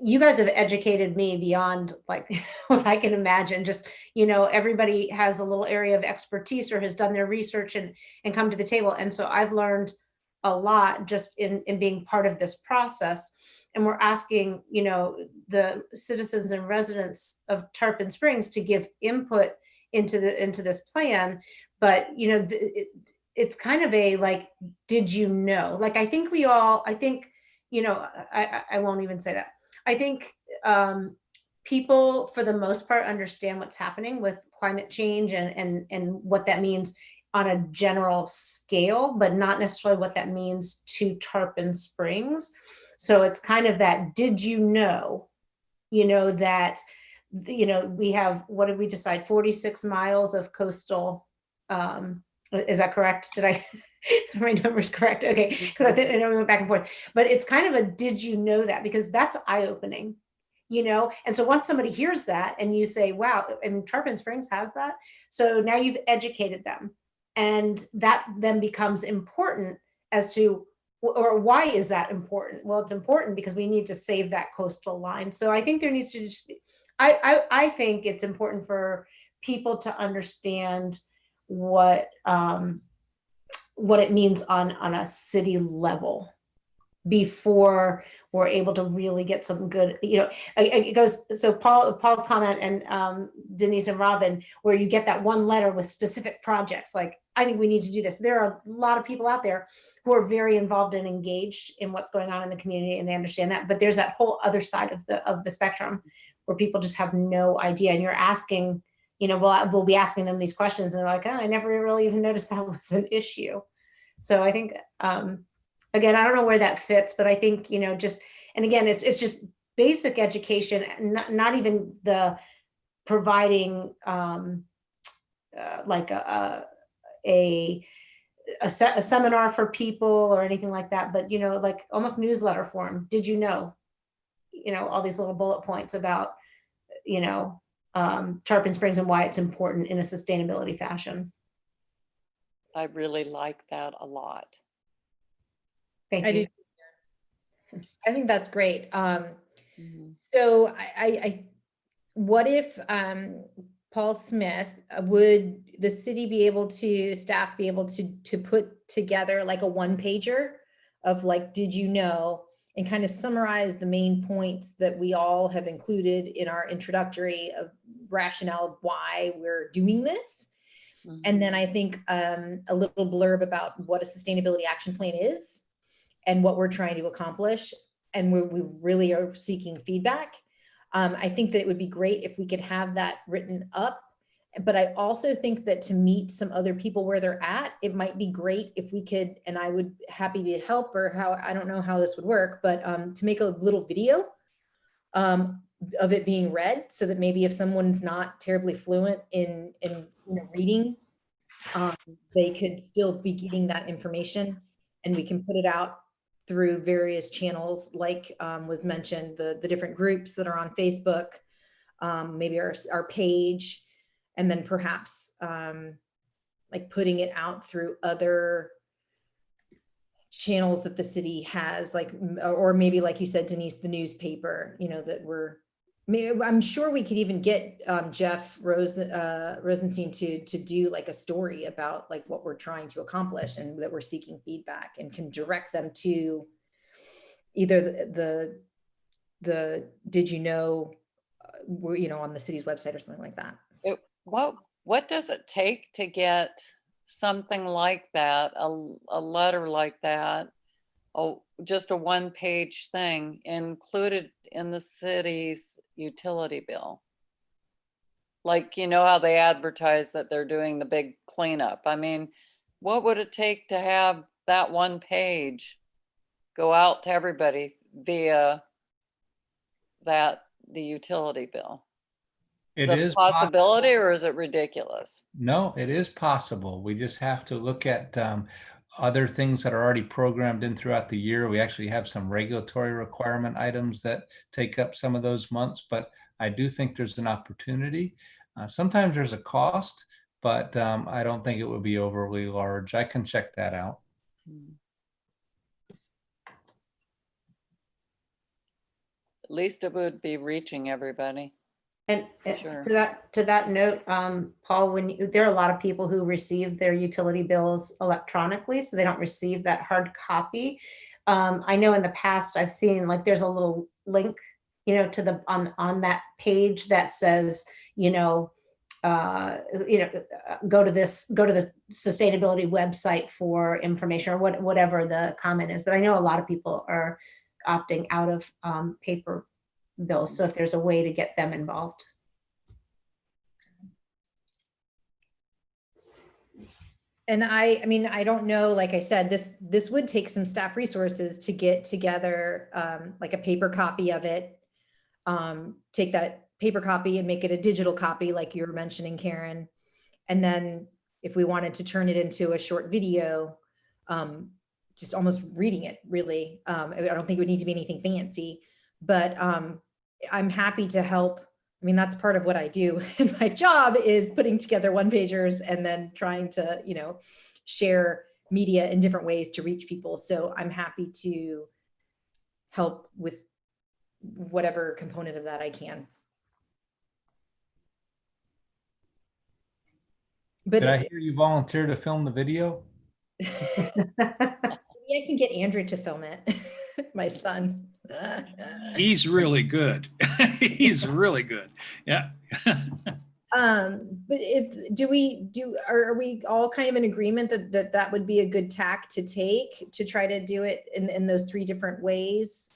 S4: you guys have educated me beyond like what I can imagine. Just, you know, everybody has a little area of expertise or has done their research and come to the table. And so I've learned a lot just in being part of this process. And we're asking, you know, the citizens and residents of Tarpon Springs to give input into this plan. But, you know, it's kind of a like, did you know? Like, I think, you know, I won't even say that. I think people, for the most part, understand what's happening with climate change and what that means on a general scale, but not necessarily what that means to Tarpon Springs. So it's kind of that, did you know, that, you know, we have, what did we decide? 46 miles of coastal, is that correct? Did I, are my numbers correct? Okay, because I know we went back and forth, but it's kind of a, did you know that? Because that's eye-opening, you know? And so once somebody hears that and you say, wow, and Tarpon Springs has that. So now you've educated them. And that then becomes important as to, or why is that important? Well, it's important because we need to save that coastal line. So I think there needs to just be, I think it's important for people to understand what it means on a city level before we're able to really get some good, you know, it goes, so Paul's comment and Denise and Robin, where you get that one letter with specific projects, like, I think we need to do this. There are a lot of people out there who are very involved and engaged in what's going on in the community, and they understand that, but there's that whole other side of the spectrum where people just have no idea. And you're asking, you know, we'll be asking them these questions and they're like, oh, I never really even noticed that was an issue. So I think, again, I don't know where that fits, but I think, you know, just, and again, it's just basic education, not even the providing like a seminar for people or anything like that, but, you know, like almost newsletter form. Did you know, all these little bullet points about, you know, Tarpon Springs and why it's important in a sustainability fashion.
S3: I really like that a lot.
S4: Thank
S1: I
S4: you.
S1: do. I think that's great.
S3: Mhm.
S1: So what if, Paul Smith, would the city be able to, staff be able to put together like a one pager of like, did you know, and kind of summarize the main points that we all have included in our introductory of rationale of why we're doing this.
S3: Mhm.
S1: And then I think a little blurb about what a sustainability action plan is and what we're trying to accomplish. And we really are seeking feedback. I think that it would be great if we could have that written up, but I also think that to meet some other people where they're at, it might be great if we could, and I would happy to help, or how, I don't know how this would work, but to make a little video of it being read, so that maybe if someone's not terribly fluent in reading, they could still be getting that information, and we can put it out through various channels, like was mentioned, the different groups that are on Facebook, maybe our page, and then perhaps like putting it out through other channels that the city has, like, or maybe like you said, Denise, the newspaper, that I'm sure we could even get Jeff Rosenstein to do like a story about like what we're trying to accomplish and that we're seeking feedback, and can direct them to either the did you know, on the city's website or something like that.
S3: What does it take to get something like that, a letter like that, just a one-page thing included in the city's utility bill? Like, how they advertise that they're doing the big cleanup. I mean, what would it take to have that one page go out to everybody via the utility bill? Is
S8: It
S3: it a
S8: is possible.
S3: possibility or is it ridiculous?
S8: No, it is possible. We just have to look at other things that are already programmed in throughout the year. We actually have some regulatory requirement items that take up some of those months, but I do think there's an opportunity. Sometimes there's a cost, but I don't think it would be overly large. I can check that out.
S3: At least it would be reaching everybody.
S4: And
S3: Sure.
S4: to that note, Paul, there are a lot of people who receive their utility bills electronically, so they don't receive that hard copy. I know in the past I've seen like there's a little link, to the on that page that says, go to the sustainability website for information or whatever the comment is. But I know a lot of people are opting out of paper bills. So if there's a way to get them involved.
S1: And I mean, I don't know, like I said, this would take some staff resources to get together like a paper copy of it. Take that paper copy and make it a digital copy like you were mentioning, Karen. And then if we wanted to turn it into a short video, just almost reading it really. I don't think it would need to be anything fancy, but I'm happy to help. I mean, that's part of what I do in my job is putting together one-pagers and then trying to, share media in different ways to reach people. So I'm happy to help with whatever component of that I can. But
S8: Did I hear you volunteer to film the video?
S1: maybe I can get Andrew to film it, my son.
S7: He's really good. He's really good. Yeah.
S1: But are we all kind of in agreement that would be a good tack to take to try to do it in those 3 different ways?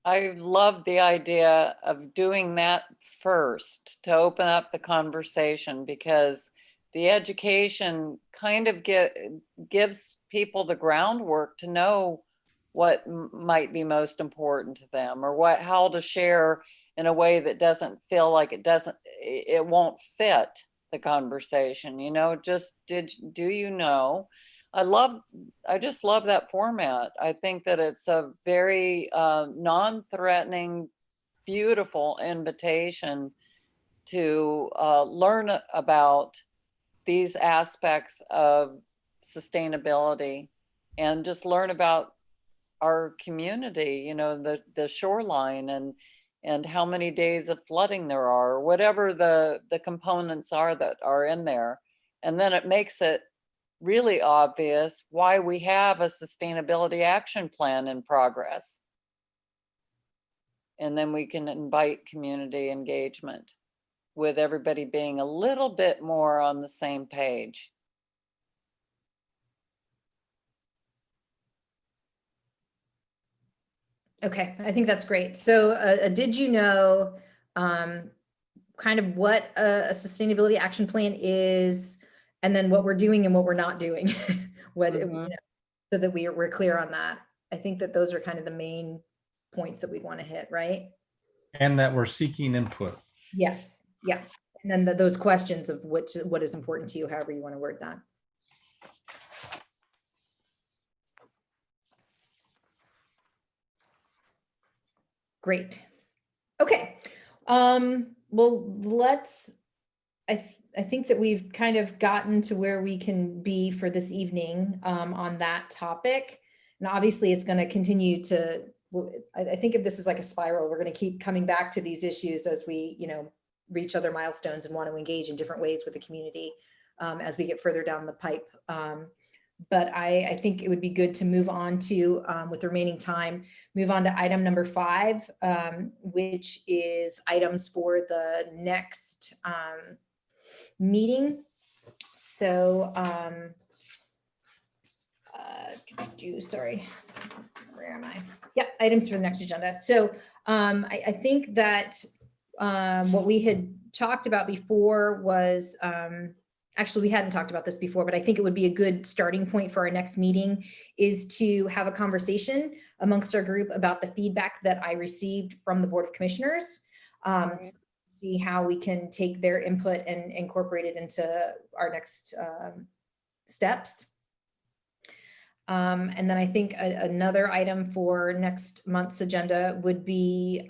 S3: I love the idea of doing that first to open up the conversation, because the education kind of gives people the groundwork to know what might be most important to them, or how to share in a way that doesn't feel like it won't fit the conversation. I just love that format. I think that it's a very non-threatening, beautiful invitation to learn about these aspects of sustainability and just learn about our community, the shoreline and how many days of flooding there are, or whatever the components are that are in there. And then it makes it really obvious why we have a sustainability action plan in progress. And then we can invite community engagement with everybody being a little bit more on the same page.
S1: Okay, I think that's great. So did you know kind of what a sustainability action plan is, and then what we're doing and what we're not doing, so that we're clear on that. I think that those are kind of the main points that we'd want to hit, right?
S8: And that we're seeking input.
S1: Yes, yeah. And then those questions of what is important to you, however you want to word that. Great. Okay. Well, I think that we've kind of gotten to where we can be for this evening on that topic. And obviously it's going to continue to, I think of this as like a spiral. We're going to keep coming back to these issues as we, reach other milestones and want to engage in different ways with the community as we get further down the pipe. But I think it would be good to move on to, with the remaining time, move on to item number 5, which is items for the next meeting. So, sorry, where am I? Yep, items for the next agenda. So I think that what we had talked about before was, actually, we hadn't talked about this before, but I think it would be a good starting point for our next meeting is to have a conversation amongst our group about the feedback that I received from the Board of Commissioners.
S3: Right.
S1: see how we can take their input and incorporate it into our next steps. And then I think another item for next month's agenda would be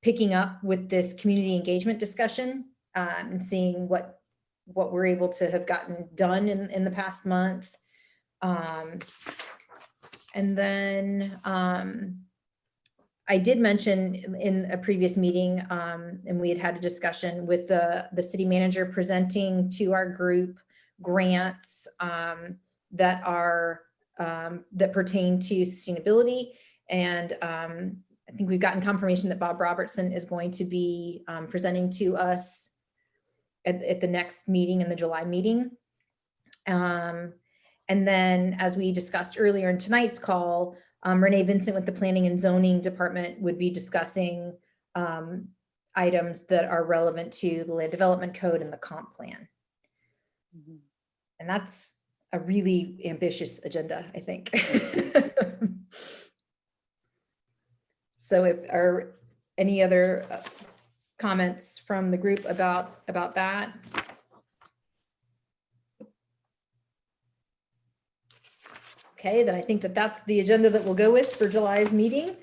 S1: picking up with this community engagement discussion and seeing what we're able to have gotten done in the past month. And then I did mention in a previous meeting, and we had a discussion with the city manager presenting to our group grants that are that pertain to sustainability. And I think we've gotten confirmation that Bob Robertson is going to be presenting to us at the next meeting, in the July meeting. And then, as we discussed earlier in tonight's call, Renee Vincent with the Planning and Zoning Department would be discussing items that are relevant to the Land Development Code and the comp plan.
S3: Mhm.
S1: And that's a really ambitious agenda, I think. So if are any other comments from the group about that? Okay, then I think that's the agenda that we'll go with for July's meeting.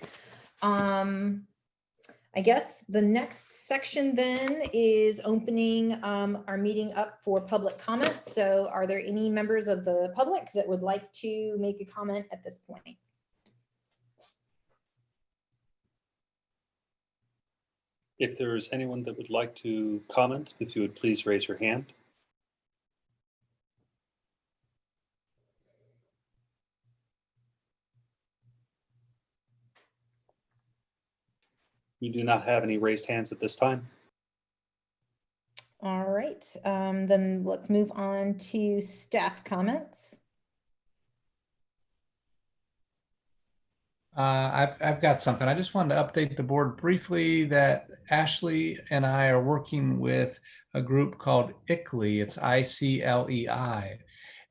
S1: I guess the next section then is opening our meeting up for public comments. So are there any members of the public that would like to make a comment at this point?
S9: If there is anyone that would like to comment, if you would please raise your hand. We do not have any raised hands at this time.
S1: All right, then let's move on to staff comments.
S8: I've got something. I just wanted to update the board briefly that Ashley and I are working with a group called ICLEI. It's ICLEI.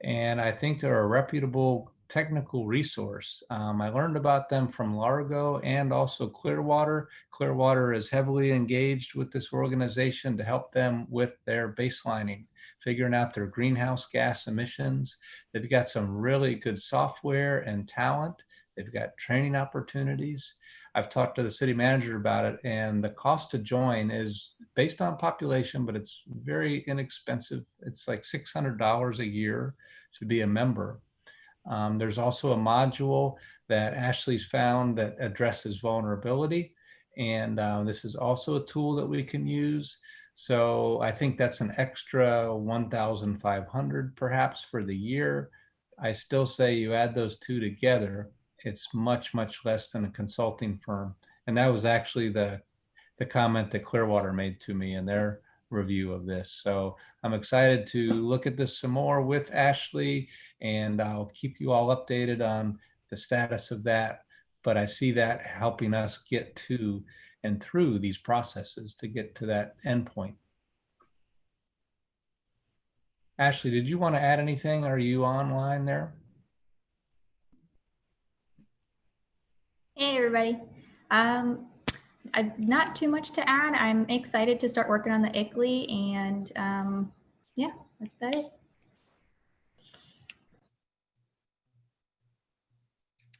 S8: And I think they're a reputable technical resource. I learned about them from Largo and also Clearwater. Clearwater is heavily engaged with this organization to help them with their baselining, figuring out their greenhouse gas emissions. They've got some really good software and talent. They've got training opportunities. I've talked to the city manager about it, and the cost to join is based on population, but it's very inexpensive. It's like $600 a year to be a member. There's also a module that Ashley's found that addresses vulnerability. And this is also a tool that we can use. So I think that's an extra $1,500 perhaps for the year. I still say you add those two together, it's much, much less than a consulting firm. And that was actually the comment that Clearwater made to me in their review of this. So I'm excited to look at this some more with Ashley, and I'll keep you all updated on the status of that. But I see that helping us get to and through these processes to get to that endpoint. Ashley, did you want to add anything? Are you online there?
S10: Hey, everybody. Not too much to add. I'm excited to start working on the ICLEI, and yeah, that's about it.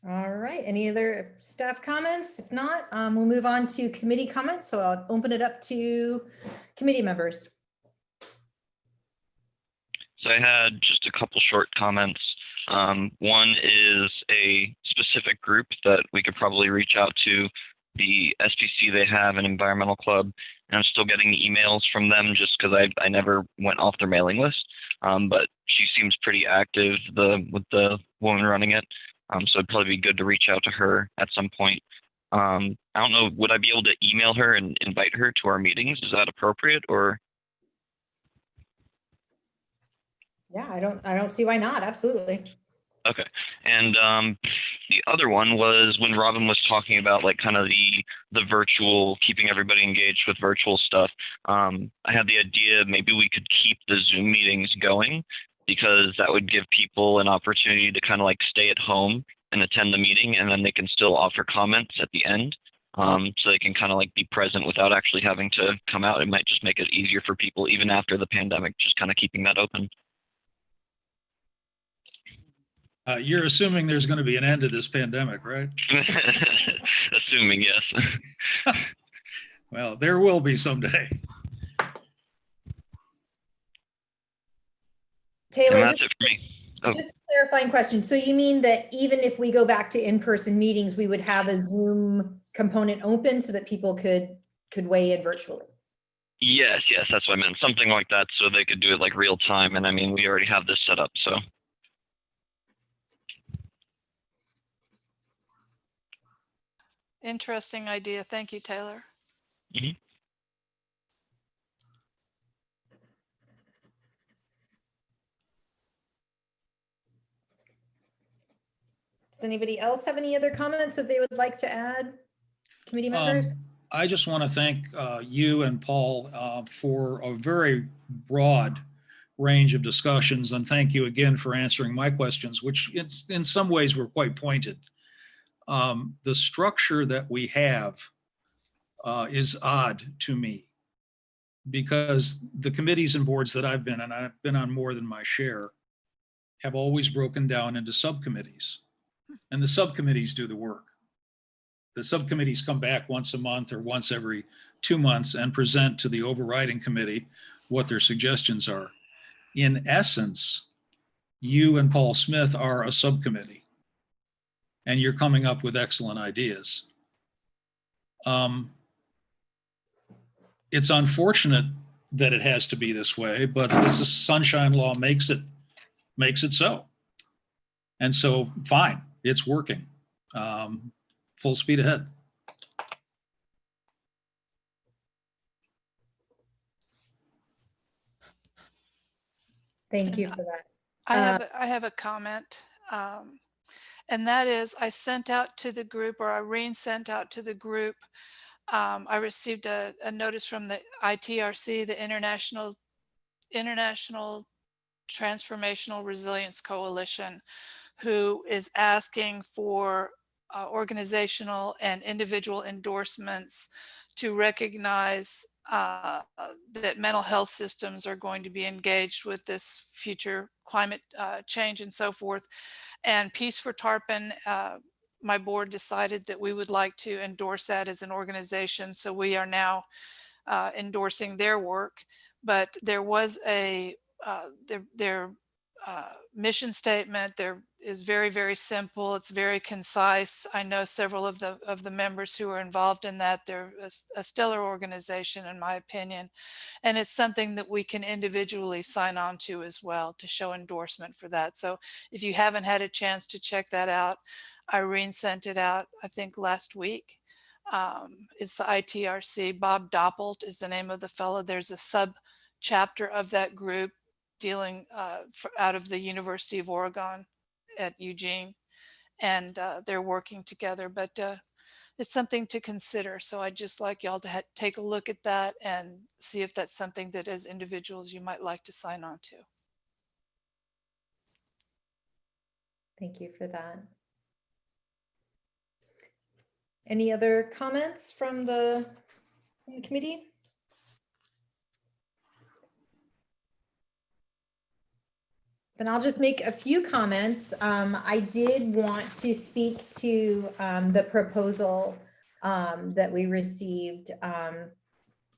S1: All right, any other staff comments? If not, we'll move on to committee comments. So I'll open it up to committee members.
S6: So I had just a couple short comments. One is a specific group that we could probably reach out to. The SPC, they have an environmental club, and I'm still getting emails from them just because I never went off their mailing list. But she seems pretty active with the woman running it. So it'd probably be good to reach out to her at some point. I don't know, would I be able to email her and invite her to our meetings? Is that appropriate, or?
S1: Yeah, I don't see why not. Absolutely.
S6: Okay. And the other one was when Robin was talking about like kind of the virtual, keeping everybody engaged with virtual stuff. I had the idea maybe we could keep the Zoom meetings going, because that would give people an opportunity to kind of like stay at home and attend the meeting, and then they can still offer comments at the end. so they can kind of like be present without actually having to come out. It might just make it easier for people even after the pandemic, just kind of keeping that open.
S7: You're assuming there's going to be an end to this pandemic, right?
S6: Assuming, yes.
S7: Well, there will be someday.
S1: Taylor,
S6: And that's it for me. Oh.
S1: just a clarifying question. So you mean that even if we go back to in-person meetings, we would have a Zoom component open so that people could weigh in virtually?
S6: Yes, that's what I meant. Something like that, so they could do it like real time. And I mean, we already have this set up, so.
S5: Interesting idea. Thank you, Taylor.
S6: Mm-hmm.
S1: Does anybody else have any other comments that they would like to add? Committee members?
S7: I just want to thank you and Paul for a very broad range of discussions, and thank you again for answering my questions, which in some ways were quite pointed. The structure that we have is odd to me, because the committees and boards that I've been on, I've been on more than my share, have always broken down into subcommittees, and the subcommittees do the work. The subcommittees come back once a month or once every 2 months and present to the overriding committee what their suggestions are. In essence, you and Paul Smith are a subcommittee, and you're coming up with excellent ideas. It's unfortunate that it has to be this way, but this is sunshine law makes it so. And so, fine, it's working. Full speed ahead.
S1: Thank you for that.
S5: I have a comment, and that is I sent out to the group, or Irene sent out to the group. I received a notice from the ITRC, the International Transformational Resilience Coalition, who is asking for organizational and individual endorsements to recognize that mental health systems are going to be engaged with this future climate change and so forth. And Peace for Tarpon, my board decided that we would like to endorse that as an organization. So we are now endorsing their work. But there was their mission statement there is very, very simple. It's very concise. I know several of the members who are involved in that. They're a stellar organization, in my opinion, and it's something that we can individually sign on to as well to show endorsement for that. So if you haven't had a chance to check that out, Irene sent it out, I think last week. It's the ITRC. Bob Doppelt is the name of the fellow. There's a sub chapter of that group dealing out of the University of Oregon at Eugene, and they're working together, but it's something to consider. So I'd just like y'all to take a look at that and see if that's something that as individuals you might like to sign on to.
S1: Thank you for that. Any other comments from the committee? Then I'll just make a few comments. I did want to speak to the proposal that we received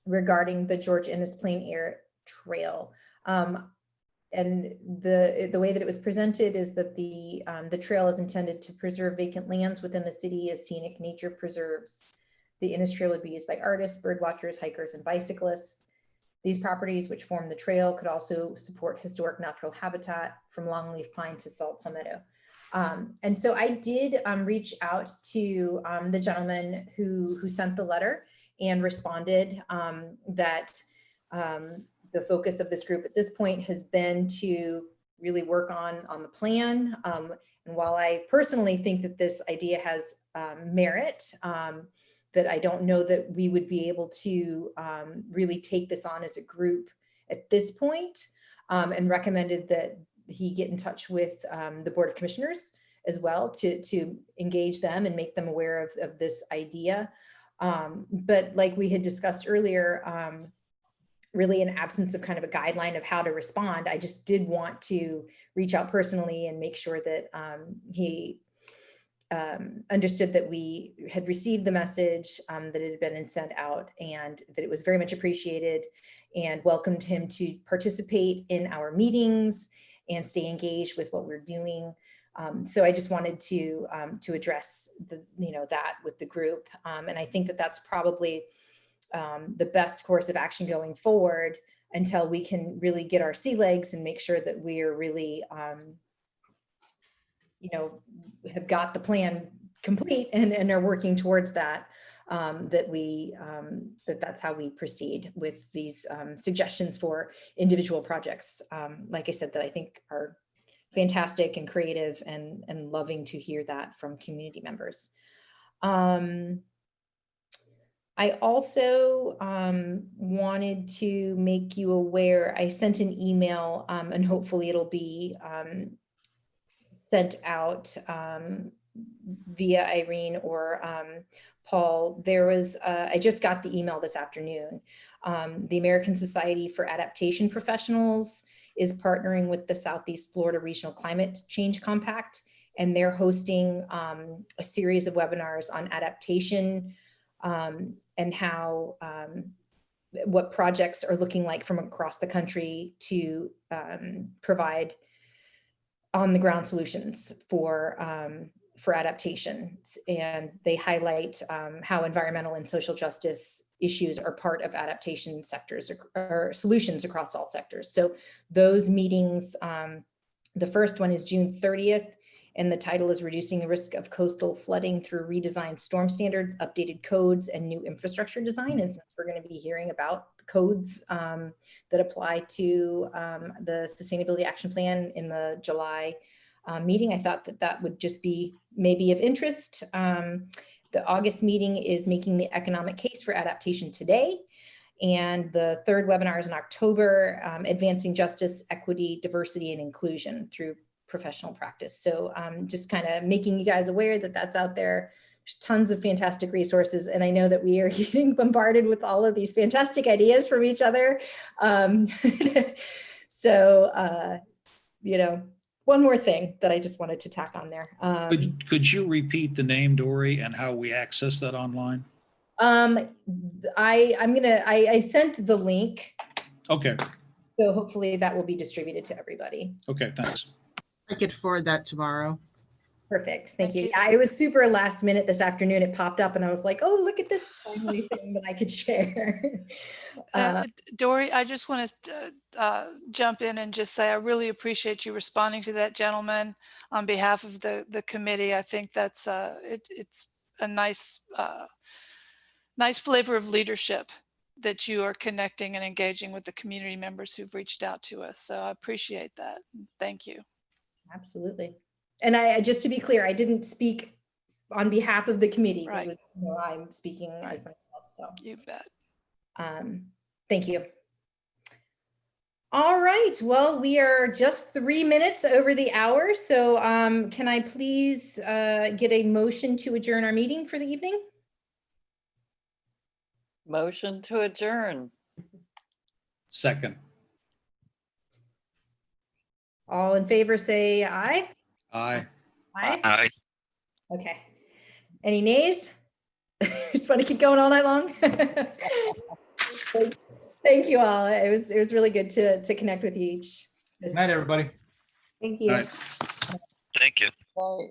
S1: regarding the George Innes Plain Air Trail. And the way that it was presented is that the trail is intended to preserve vacant lands within the city as scenic nature preserves. The Innes Trail would be used by artists, bird watchers, hikers, and bicyclists. These properties, which form the trail, could also support historic natural habitat from longleaf pine to salt palmetto. And so I did reach out to the gentleman who sent the letter and responded that the focus of this group at this point has been to really work on the plan. And while I personally think that this idea has merit, that I don't know that we would be able to really take this on as a group at this point, and recommended that he get in touch with the Board of Commissioners as well to engage them and make them aware of this idea. But like we had discussed earlier, really in absence of kind of a guideline of how to respond, I just did want to reach out personally and make sure that he understood that we had received the message, that it had been sent out, and that it was very much appreciated, and welcomed him to participate in our meetings and stay engaged with what we're doing. So I just wanted to address that with the group. And I think that that's probably the best course of action going forward until we can really get our sea legs and make sure that we're really, have got the plan complete and are working towards that, that's how we proceed with these suggestions for individual projects. Like I said, that I think are fantastic and creative, and loving to hear that from community members. I also wanted to make you aware, I sent an email, and hopefully it'll be sent out via Irene or Paul. There was, I just got the email this afternoon. The American Society for Adaptation Professionals is partnering with the Southeast Florida Regional Climate Change Compact, and they're hosting a series of webinars on adaptation, and how what projects are looking like from across the country to provide on the ground solutions for adaptation. And they highlight how environmental and social justice issues are part of adaptation sectors or solutions across all sectors. So those meetings, the first one is June 30th. And the title is Reducing the Risk of Coastal Flooding Through Redesigned Storm Standards, Updated Codes, and New Infrastructure Design. And since we're going to be hearing about the codes that apply to the Sustainability Action Plan in the July meeting, I thought that that would just be maybe of interest. The August meeting is Making the Economic Case for Adaptation Today. And the third webinar is in October, Advancing Justice, Equity, Diversity, and Inclusion Through Professional Practice. So just kind of making you guys aware that that's out there. There's tons of fantastic resources. And I know that we are getting bombarded with all of these fantastic ideas from each other. So, one more thing that I just wanted to tack on there.
S7: Could you repeat the name, Dory, and how we access that online?
S1: I sent the link.
S7: Okay.
S1: So hopefully that will be distributed to everybody.
S7: Okay, thanks.
S2: I could forward that tomorrow.
S1: Perfect. Thank you. Yeah, it was super last minute this afternoon. It popped up and I was like, oh, look at this timely thing that I could share.
S5: Dory, I just want to jump in and just say I really appreciate you responding to that gentleman on behalf of the committee. I think that's it's a nice flavor of leadership that you are connecting and engaging with the community members who've reached out to us. So I appreciate that. Thank you.
S1: Absolutely. And I just to be clear, I didn't speak on behalf of the committee.
S5: Right.
S1: It was, I'm speaking as myself. So
S5: You bet.
S1: Thank you. All right. Well, we are just 3 minutes over the hour. So can I please get a motion to adjourn our meeting for the evening?
S3: Motion to adjourn.
S7: Second.
S1: All in favor, say aye.
S7: Aye.
S1: Aye.
S6: Aye.
S1: Okay. Any nays? Just want to keep going all night long. Thank you all. It was really good to connect with you each.
S8: Good night, everybody.
S4: Thank you.
S7: Aye.
S6: Thank you.
S3: Right.